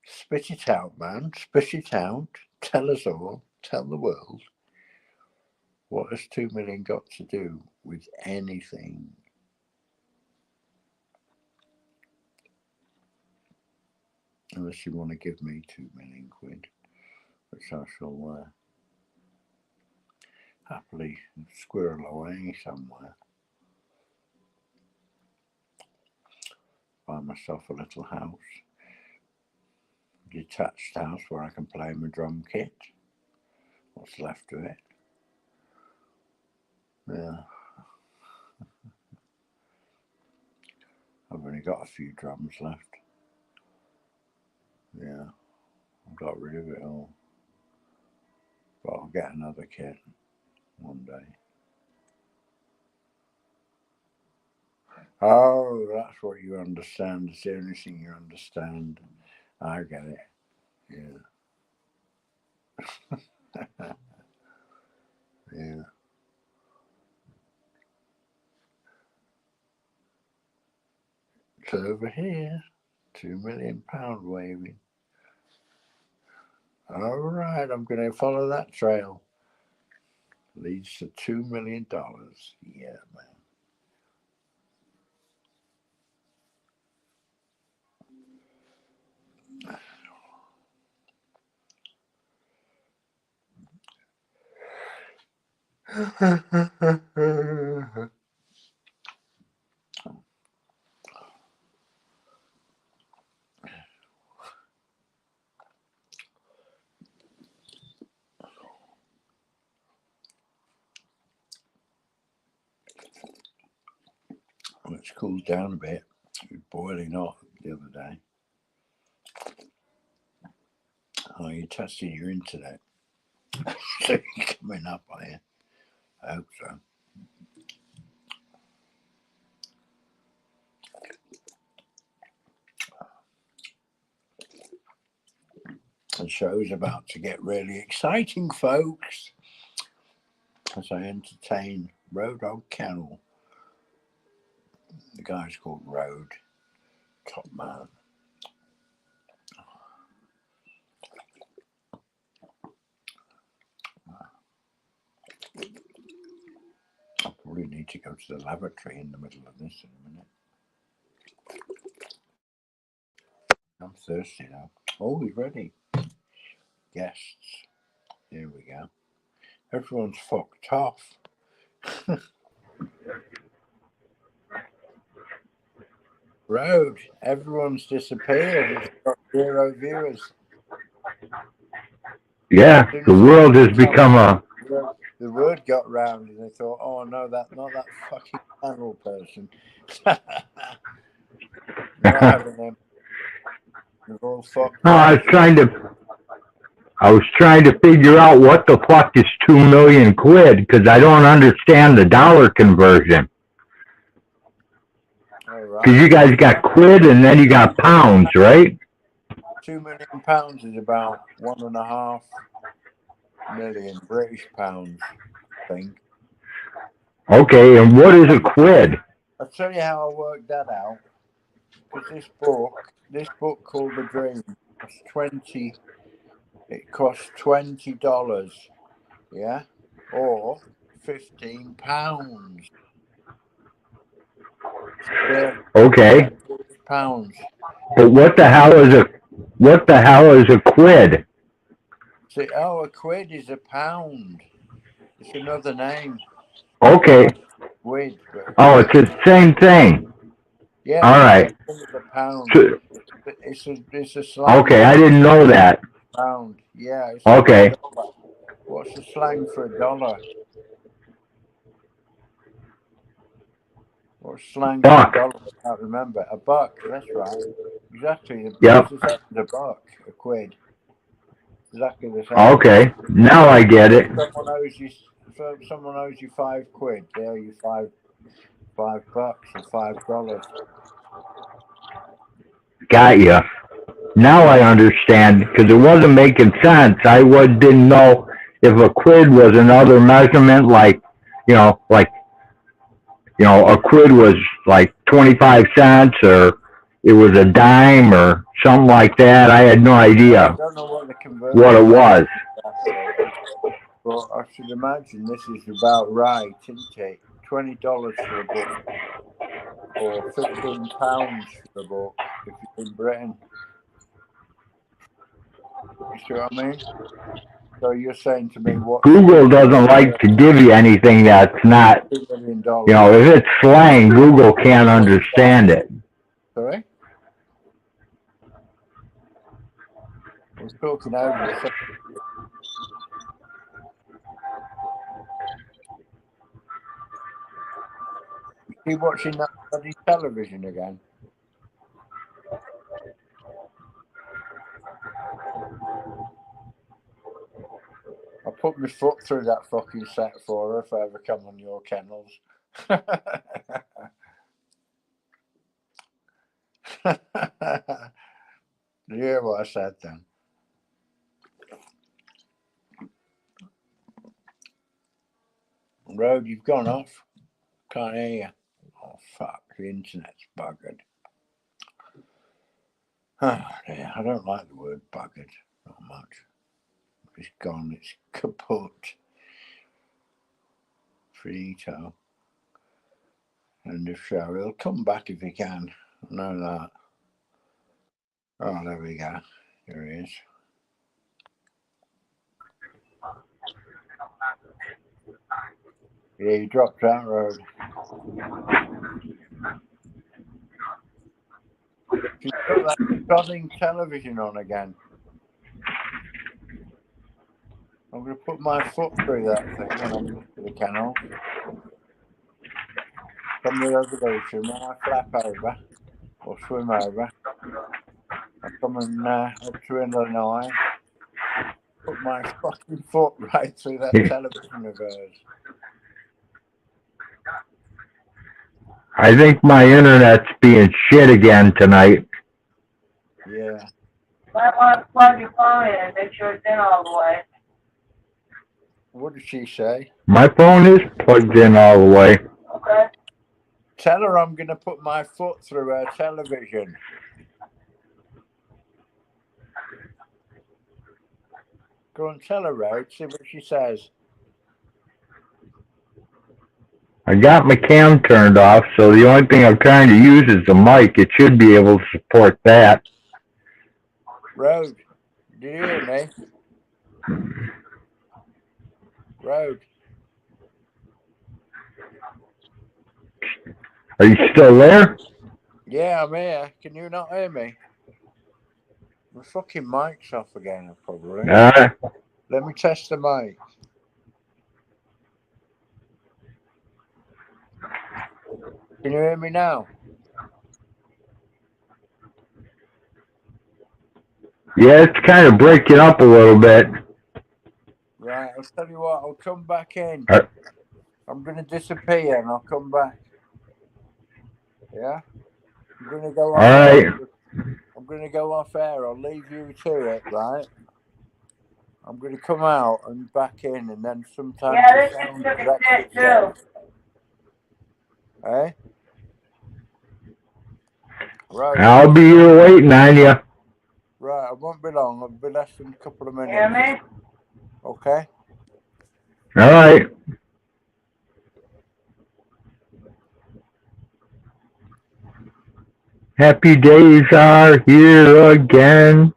spit it out, man. Spit it out. Tell us all. Tell the world. What has 2 million got to do with anything? Unless you want to give me 2 million quid, which I shall happily squirrel away somewhere. Buy myself a little house, detached house where I can play my drum kit. What's left of it? Yeah. I've only got a few drums left. Yeah, I got rid of it all. But I'll get another kit one day. Oh, that's what you understand. It's the only thing you understand. I get it. Yeah. Yeah. It's over here. £2 million waving. All right, I'm going to follow that trail. Leads to $2 million. Yeah, man. It's cooled down a bit. It was boiling hot the other day. Oh, you're testing your internet. So you're coming up, are you? I hope so. The show's about to get really exciting, folks, as I entertain Road Dog Kennel. The guy's called Road, top man. I probably need to go to the lavatory in the middle of this in a minute. I'm thirsty now. Oh, he's ready. Guests. Here we go. Everyone's fucked off. Road. Everyone's disappeared. It's got 0 viewers. Yeah, the world has become a... The word got round and they thought, oh no, that's not that fucking channel person. Not having them. They're all fucked No, off. I was trying to figure out what the fuck is 2 million quid, because I don't understand the dollar conversion. Because you guys got quid and then you got pounds, right? £2 million is about 1.5 million British pounds, I think. Okay, and what is a quid? I'll tell you how I worked that out. Because this book called The Dream, It costs $20, yeah, or £15. Okay. Pounds. But what the hell is a quid? See, a quid is a pound. It's another name. Okay. Quid. Oh, it's the same thing. Yeah. All right. It's a pound. So, It's a slang. okay, I didn't know that. Pound. Yeah. It's Okay. What's the slang for $1? What's slang Buck. for $1? I can't remember. A buck. That's right. Exactly. Yep. It's the same as a buck. A quid. Exactly the same. Okay. Now I get it. Someone owes you 5 quid. They owe you $5 or $5. Got you. Now I understand, because it wasn't making sense. Didn't know if a quid was another measurement, like a quid was like 25 cents, or it was a dime, or something like that. I had no idea I don't know what the conversion what it was. But I should imagine this is about right, isn't it? $20 for a book, or £15 for a book if you're in Britain. You see what I mean? So you're saying to me what? Google doesn't like to give you anything that's not, $2 million. if it's slang, Google can't understand it. Sorry? I was talking over you. You watching that bloody television again? I'll put my foot through that fucking set for her if I ever come on your kennels. You hear what I said then? Road, you've gone off. Can't hear you. Oh, fuck. The internet's buggered. Oh, dear. I don't like the word buggered. Not much. It's gone. It's kaput. Finito. End of show. He'll come back if he can. I know that. Oh, there we go. Here he is. Yeah, he dropped out, Road. She's got that sodding television on again. I'm going to put my foot through that thing when I'm to the kennel. From the resolution, when I flap over or swim over, I come and up to Illinois, put my fucking foot right through that television of hers. I think my internet's being shit again tonight. Yeah. You might want to plug your phone in and make sure it's in all the way. What did she say? My phone is plugged in all the way. Okay. Tell her I'm going to put my foot through her television. Go and tell her, Rod. See what she says. I got my cam turned off, so the only thing I'm trying to use is the mic. It should be able to support that. Rod, do you hear me? Rod. Are you still there? Yeah, I'm here. Can you not hear me? The fucking mic's off again, probably. Let me test the mic. Can you hear me now? Yeah, it's kind of breaking up a little bit. Right, I'll tell you what, I'll come back in. All right. I'm going to disappear and I'll come back. Yeah? I'm going to go off air. I'm going to go off air. I'll leave you to it, right? I'm going to come out and back in, and then sometimes the sound corrects itself. Eh? Right. I'll be here waiting on you. Right, I won't be long. It'll be less than a couple of minutes. Hear me? Okay. All right. Happy days are here again.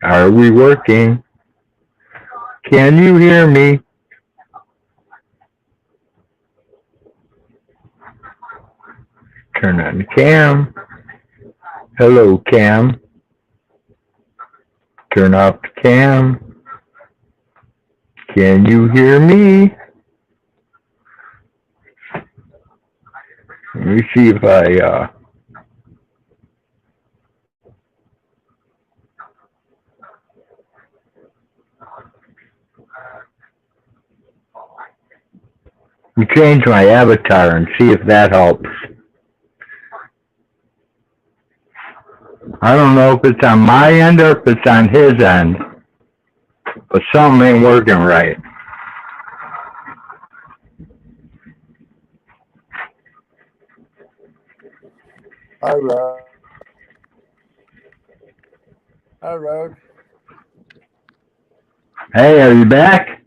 Are we working? Can you hear me? Turn on the cam. Hello, cam. Turn off the cam. Can you hear me? Let me see if I, let me change my avatar and see if that helps. I don't know if it's on my end or if it's on his end, but something ain't working right. Hi, Road. Hi, Road. Hey, are you back?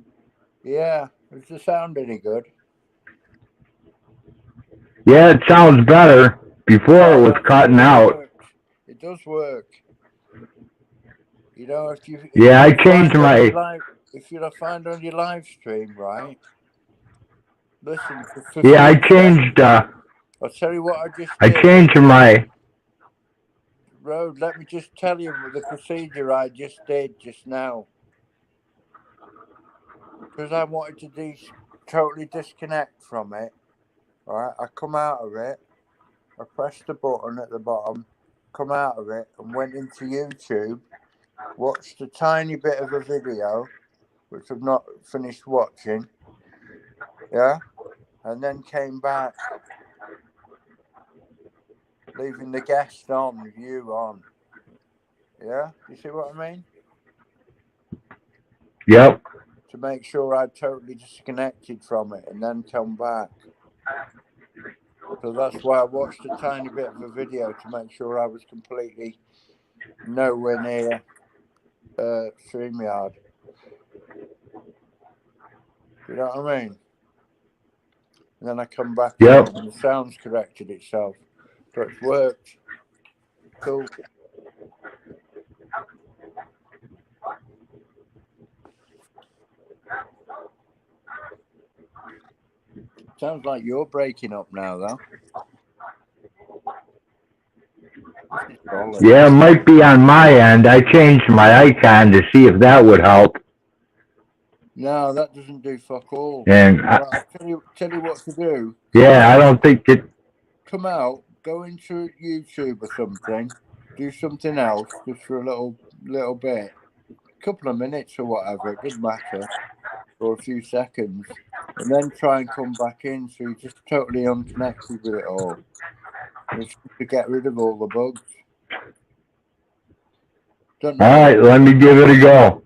Yeah. Is the sound any good? Yeah, it sounds better. Before it was cutting out. Works. It does work. You know, if you Yeah, I changed my... if you find on your live stream, right? Listen, Yeah, I changed, I'll tell you what I just I did. changed my... Road, let me just tell you the procedure I just did just now. Because I wanted to totally disconnect from it. All right, I come out of it. I pressed the button at the bottom, come out of it, and went into YouTube. Watched a tiny bit of a video, which I've not finished watching. Yeah, and then came back, leaving the guest on, you on. Yeah, you see what I mean? Yep. To make sure I totally disconnected from it and then come back. So that's why I watched a tiny bit of a video to make sure I was completely nowhere near StreamYard. You know what I mean? And then I come back Yep. in and the sound's corrected itself. So it's worked. Cool. Sounds like you're breaking up now, though. Yeah, it might be on my end. I changed my icon to see if that would help. No, that doesn't do fuck all. And I'll tell you what to do. Yeah, I don't think it... Come out, go into YouTube or something, do something else just for a little bit, a couple of minutes or whatever, it doesn't matter, or a few seconds, and then try and come back in so you're just totally unconnected with it all. It's to get rid of all the bugs. Don't know. All right, let me give it a go.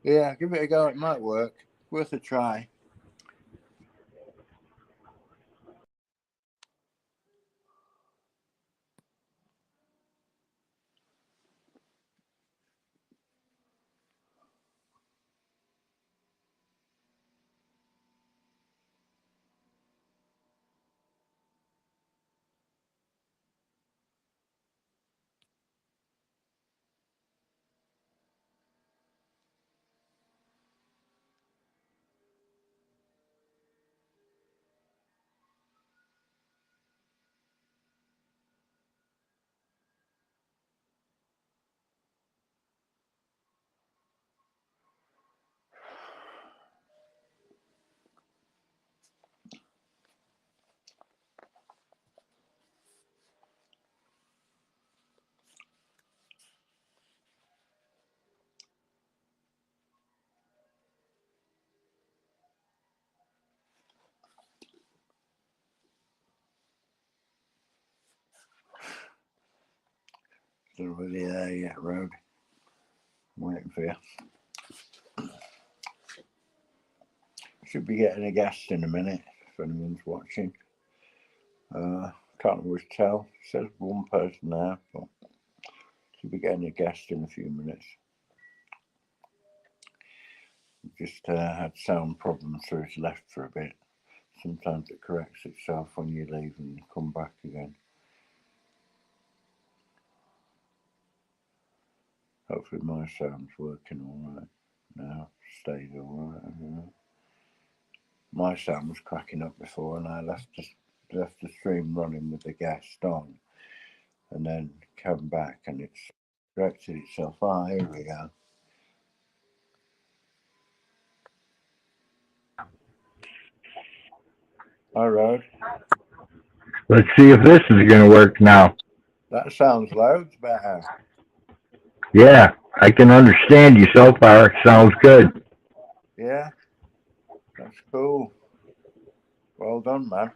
Yeah, give it a go. It might work. Worth a try. Don't know whether you're there yet, Road. I'm waiting for you. Should be getting a guest in a minute if anyone's watching. Can't always tell. It says one person there, but Should be getting a guest in a few minutes. Just had sound problems, so it's left for a bit. Sometimes it corrects itself when you leave and come back again. Hopefully my sound's working all right now. Stays all right. I don't know. My sound was cracking up before, and I left the stream running with the guest on, and then came back, and it's corrected itself. Ah, here we go. All right. Let's see if this is going to work now. That sounds loads better. Yeah, I can understand you so far. Sounds good. Yeah, that's cool. Well done, man.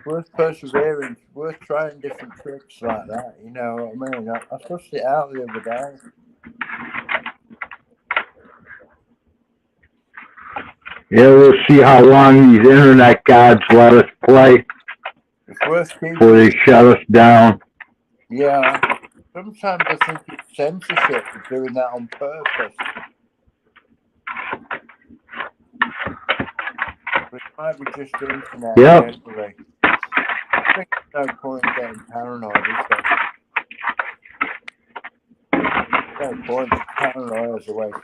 Worth persevering, worth trying different tricks like that. You know what I mean? I sussed it out the other day. Yeah, we'll see how long these internet gods let us play It's worth keeping. before they shut us down. Yeah, sometimes I think it's censorship for doing that on purpose. But it might be just the internet generally. I think there's no point getting paranoid, is there? No point. Paranoia is a way to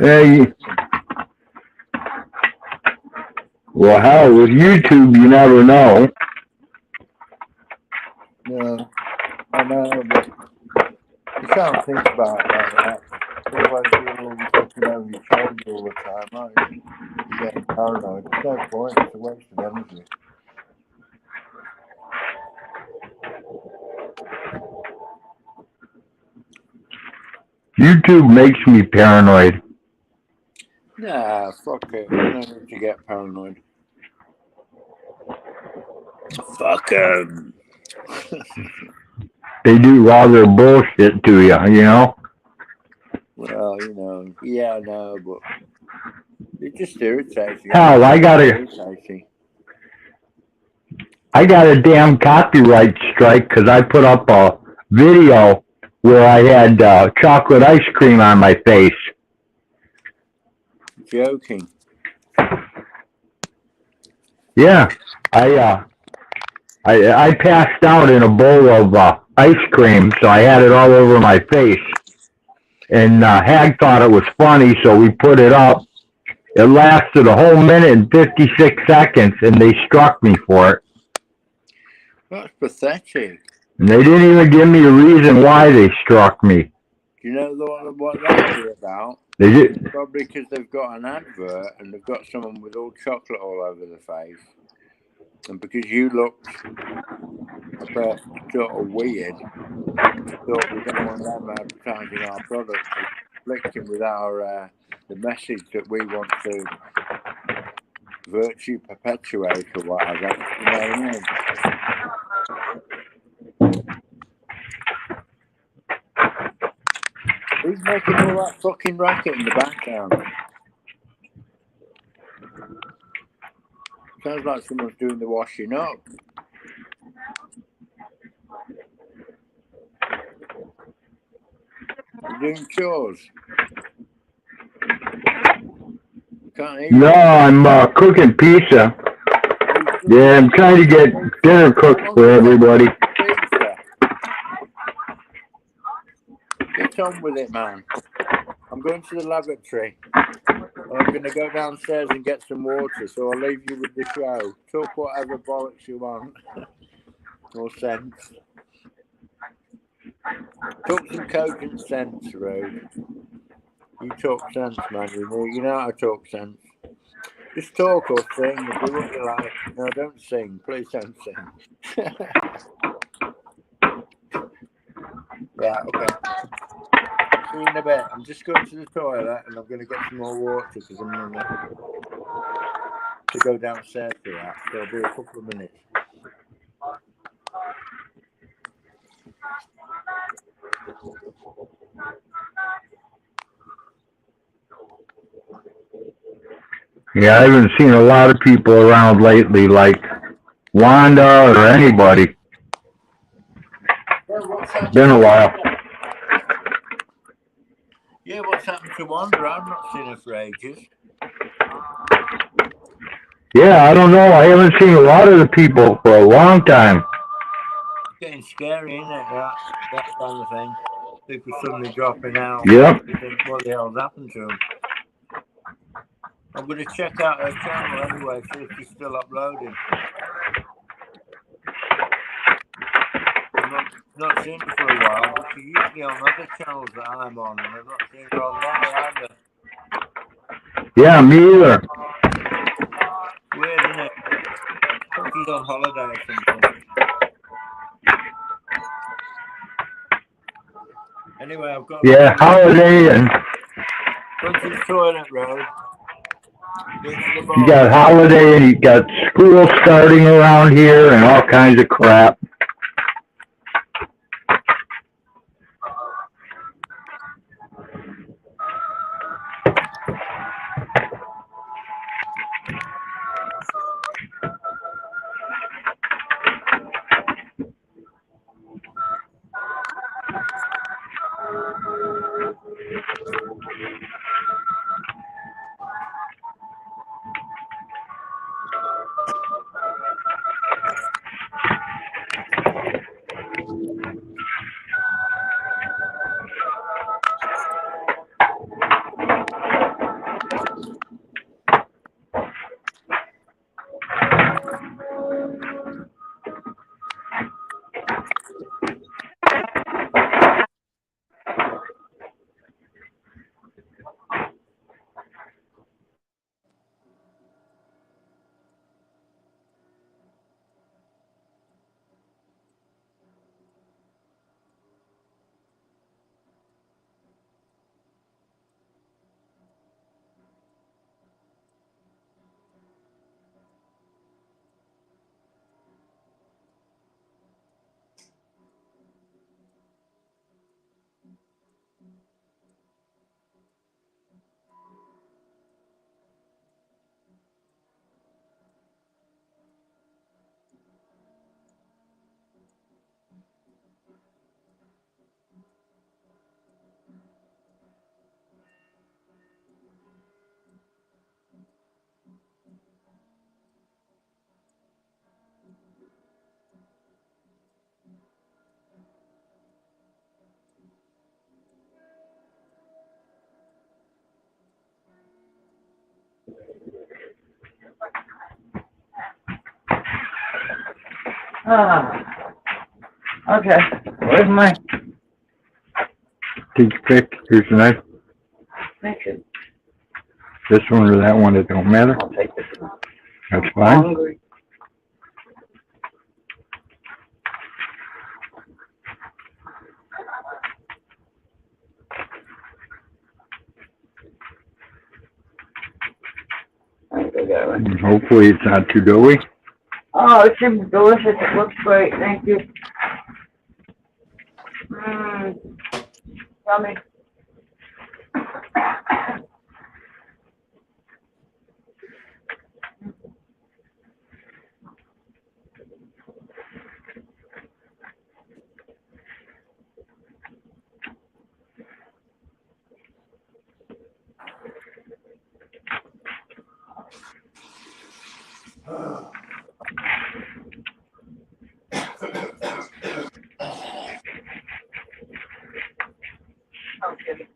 Well, hell, with YouTube, you never know. No, I know, but you can't think about it like that. Otherwise, you're always looking over your shoulder all the time, aren't you? You're getting paranoid. There's no point. It's a waste of energy. YouTube makes me paranoid. Nah, fuck it. No need to get paranoid. Fuck 'em. They do all their bullshit to you, you know? Well, you know, yeah, I know, but it just irritates you. Hell, I got a damn copyright strike because I put up a video where I had chocolate ice cream on my face. Joking. Yeah, I passed out in a bowl of ice cream, so I had it all over my face. And Hag thought it was funny, so we put it up. It lasted a whole minute and 56 seconds, and they struck me for it. That's pathetic. And they didn't even give me a reason why they struck me. Do you know what that'd be about? They did. Probably because they've got an advert and they've got someone with all chocolate all over the face. And because you looked a bit sort of weird, thought we don't want them advertising our product, conflicting with our the message that we want to virtue perpetuate or whatever. You know what I mean? Who's making all that fucking racket in the background? Sounds like someone's doing the washing up. You're doing chores. Can't hear you. No, I'm cooking pizza. Yeah, I'm trying to get dinner cooked for everybody. Get on with it, man. I'm going to the lavatory. I'm going to go downstairs and get some water, so I'll leave you with the show. Talk whatever bollocks you want. Or sense. Talk some cogent sense, Rose. You talk sense, man. You know how to talk sense. Just talk or sing. Do what you like. No, don't sing. Please don't sing. Right, okay. See you in a bit. I'm just going to the toilet and I'm going to get some more water because I'm going to go downstairs for that. So I'll be a couple of minutes. Yeah, I haven't seen a lot of people around lately, like Wanda or anybody. It's been a while. Yeah, what's happened to Wanda? I've not seen her for ages. Yeah, I don't know. I haven't seen a lot of the people for a long time. It's getting scary, isn't it? That kind of thing. People suddenly dropping out. Yep. You think, what the hell's happened to them? I'm going to check out her channel anyway, see if she's still uploading. I've not seen her for a while, but she's usually on other channels that I'm on, and I've not seen her on there either. Yeah, me either. Weird, isn't it? I think she's on holiday or something. Anyway, I've got Yeah, holiday, and going to the toilet road. Going to the bar. you got holiday, and you got school starting around here, and all kinds of crap. Okay, where's my, Did you pick? Here's a knife. thank you. This one or that one, it don't matter. I'll take this one. That's I'm fine. hungry. I think I got it. And hopefully it's not too doughy. Oh, it seems delicious. It looks great. Thank you. Yummy. Okay.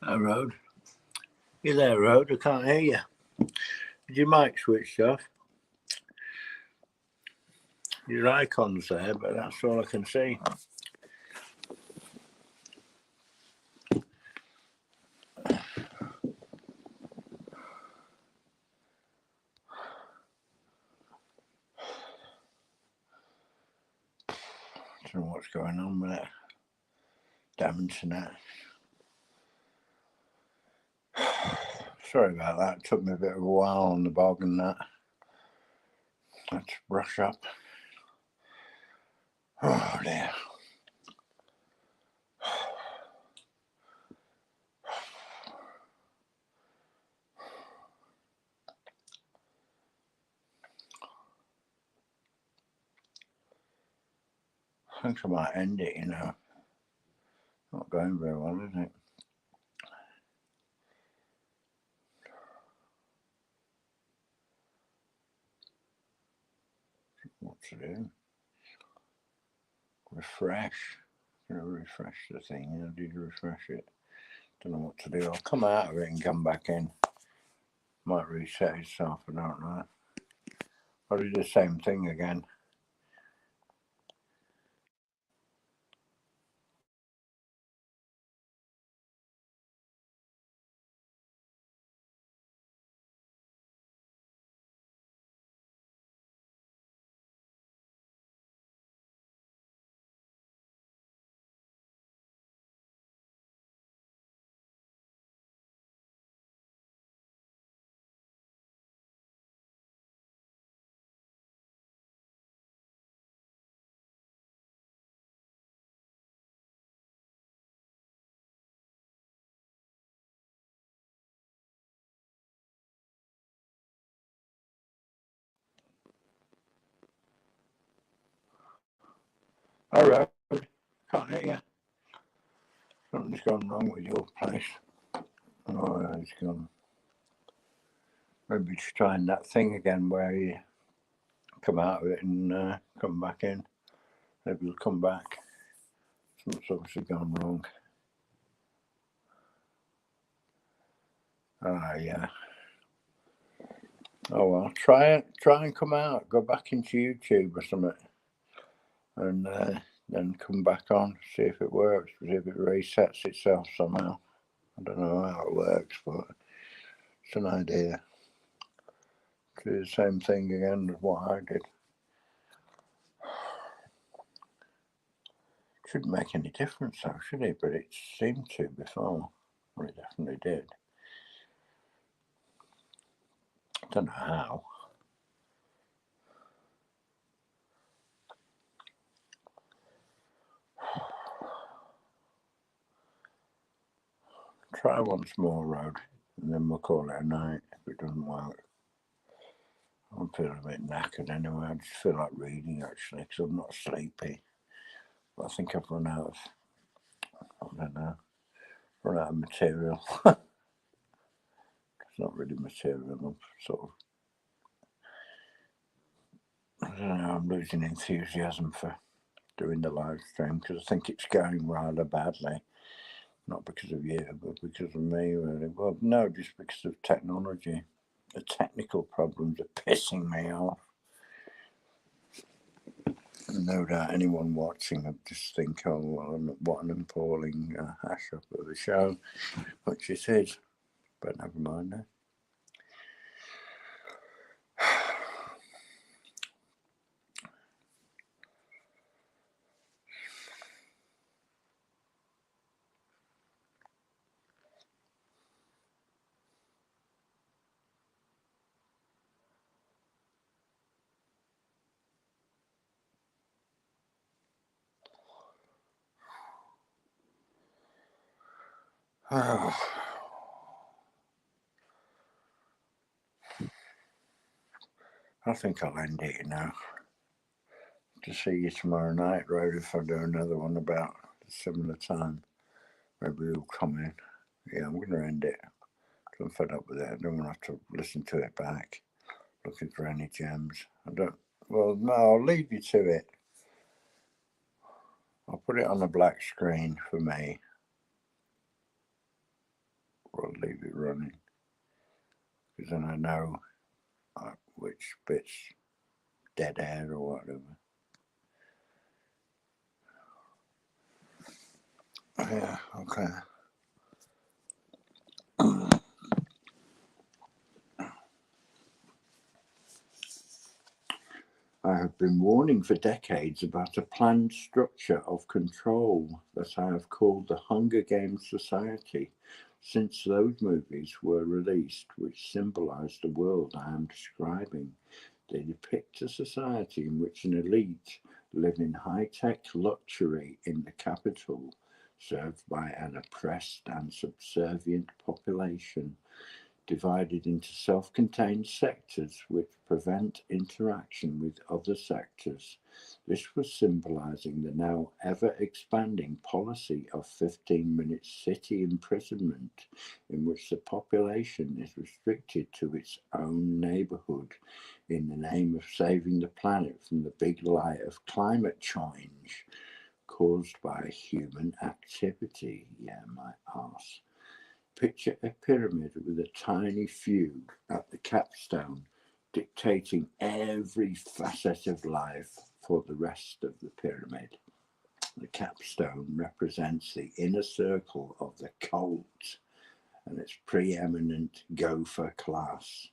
Hi, Road. You there, Road? I can't hear you. Is your mic switched off? Your icon's there, but that's all I can see. I don't know what's going on with it. Damn internet. Sorry about that. It took me a bit of a while on the bog and that. Let's brush up. Oh dear. I think I might end it, you know. Not going very well, is it? What to do? Refresh. I'm gonna refresh the thing. How do you refresh it? Don't know what to do. I'll come out of it and come back in. Might reset itself, I don't know. I'll do the same thing again. Alright, can't hear you. Something's gone wrong with your place. Oh, it's gone. Maybe just trying that thing again where you come out of it and come back in. Maybe you'll come back. Something's obviously gone wrong. Ah, yeah. Oh well, try it. Try and come out. Go back into YouTube or something, and then come back on. See if it works. See if it resets itself somehow. I don't know how it works, but it's an idea. Do the same thing again as what I did. Shouldn't make any difference though, should it? But it seemed to before. Well, it definitely did. I don't know how. Try once more, Road, and then we'll call it a night if it doesn't work. I'm feeling a bit knackered anyway. I just feel like reading actually because I'm not sleepy. But I think I've run out of, I don't know, run out of material. It's not really material. I'm sort of, I don't know, I'm losing enthusiasm for doing the live stream because I think it's going rather badly. Not because of you, but because of me, really. Well, no, just because of technology. The technical problems are pissing me off. No doubt anyone watching would just think, oh, well, what an appalling hash up of the show, which it is. But never mind now. Oh. I think I'll end it now. To see you tomorrow night, Rhoda, if I do another one about a similar time. Maybe you'll come in. Yeah, I'm going to end it. I'm fed up with it. I don't want to have to listen to it back, looking for any gems. I don't. Well, no, I'll leave you to it. I'll put it on a black screen for me. Or I'll leave it running. Because then I know which bit's dead air or whatever. Yeah, okay. I have been warning for decades about a planned structure of control that I have called the Hunger Games Society, since those movies were released, which symbolize the world I am describing. They depict a society in which an elite live in high-tech luxury in the capital, served by an oppressed and subservient population, divided into self-contained sectors which prevent interaction with other sectors. This was symbolizing the now ever-expanding policy of 15-minute city imprisonment, in which the population is restricted to its own neighborhood in the name of saving the planet from the big lie of climate change caused by human activity. Yeah, my arse. Picture a pyramid with a tiny few at the capstone dictating every facet of life for the rest of the pyramid. The capstone represents the inner circle of the cult and its preeminent gopher class.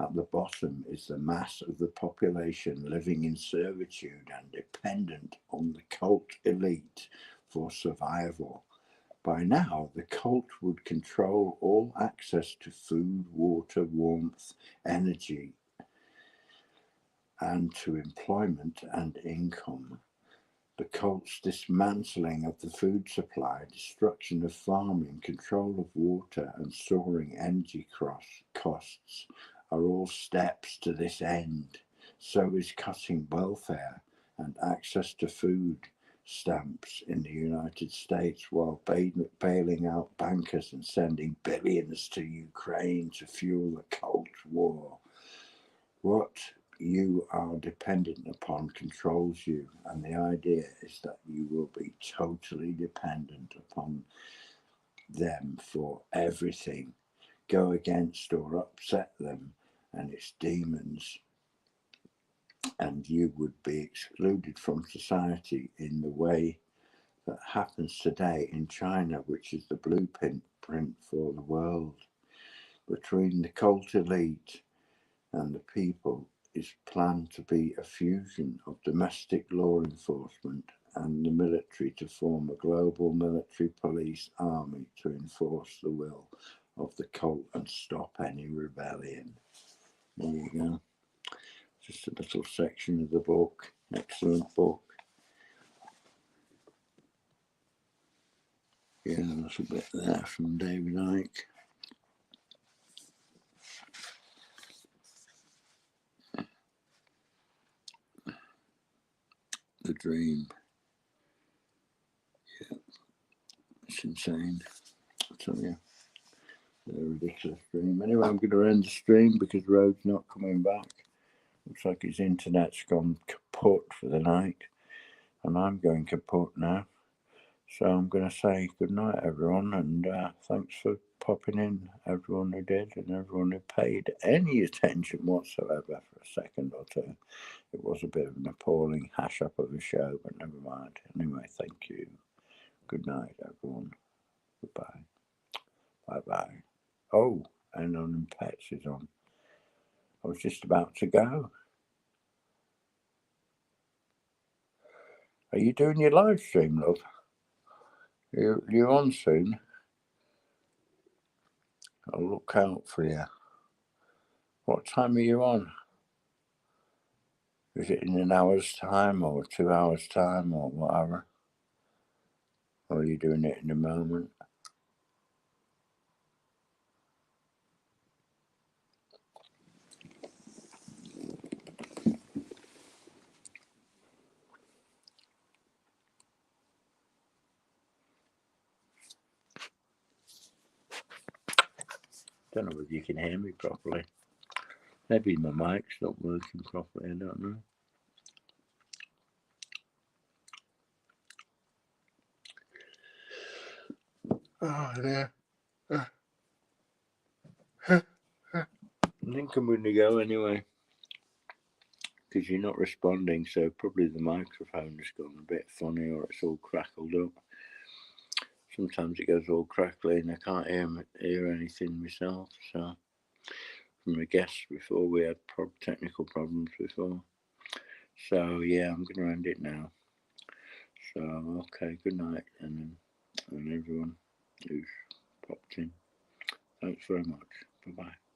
At the bottom is the mass of the population living in servitude and dependent on the cult elite for survival. By now, the cult would control all access to food, water, warmth, energy, and to employment and income. The cult's dismantling of the food supply, destruction of farming, control of water, and soaring energy costs are all steps to this end. So is cutting welfare and access to food stamps in the United States, while bailing out bankers and sending billions to Ukraine to fuel the cult war. What you are dependent upon controls you, and the idea is that you will be totally dependent upon them for everything. Go against or upset them and its demons, and you would be excluded from society in the way that happens today in China, which is the blueprint for the world. Between the cult elite and the people is planned to be a fusion of domestic law enforcement and the military to form a global military police army to enforce the will of the cult and stop any rebellion. There you go. Just a little section of the book. Excellent book. Yeah, a little bit there from David Icke. The Dream. Yeah, it's insane. I tell you, a ridiculous dream. Anyway, I'm going to end the stream because Road's not coming back. Looks like his internet's gone kaput for the night, and I'm going kaput now. So I'm going to say good night, everyone, and thanks for popping in, everyone who did, and everyone who paid any attention whatsoever for a second or two. It was a bit of an appalling hash up of a show, but never mind. Anyway, thank you. Good night, everyone. Goodbye. Bye-bye. Oh, and on pets is on. I was just about to go. Are you doing your live stream, love? You're on soon. I'll look out for you. What time are you on? Is it in an hour's time or 2 hours time or whatever? Or are you doing it in a moment? Don't know if you can hear me properly. Maybe my mic's not working properly, I don't know. Oh, yeah. I think I'm going to go anyway. Because you're not responding, so probably the microphone has gone a bit funny or it's all crackled up. Sometimes it goes all crackly and I can't hear anything myself. So, from a guest before, we had technical problems before. So, yeah, I'm going to end it now. So, okay, good night, and everyone who's popped in. Thanks very much. Bye-bye.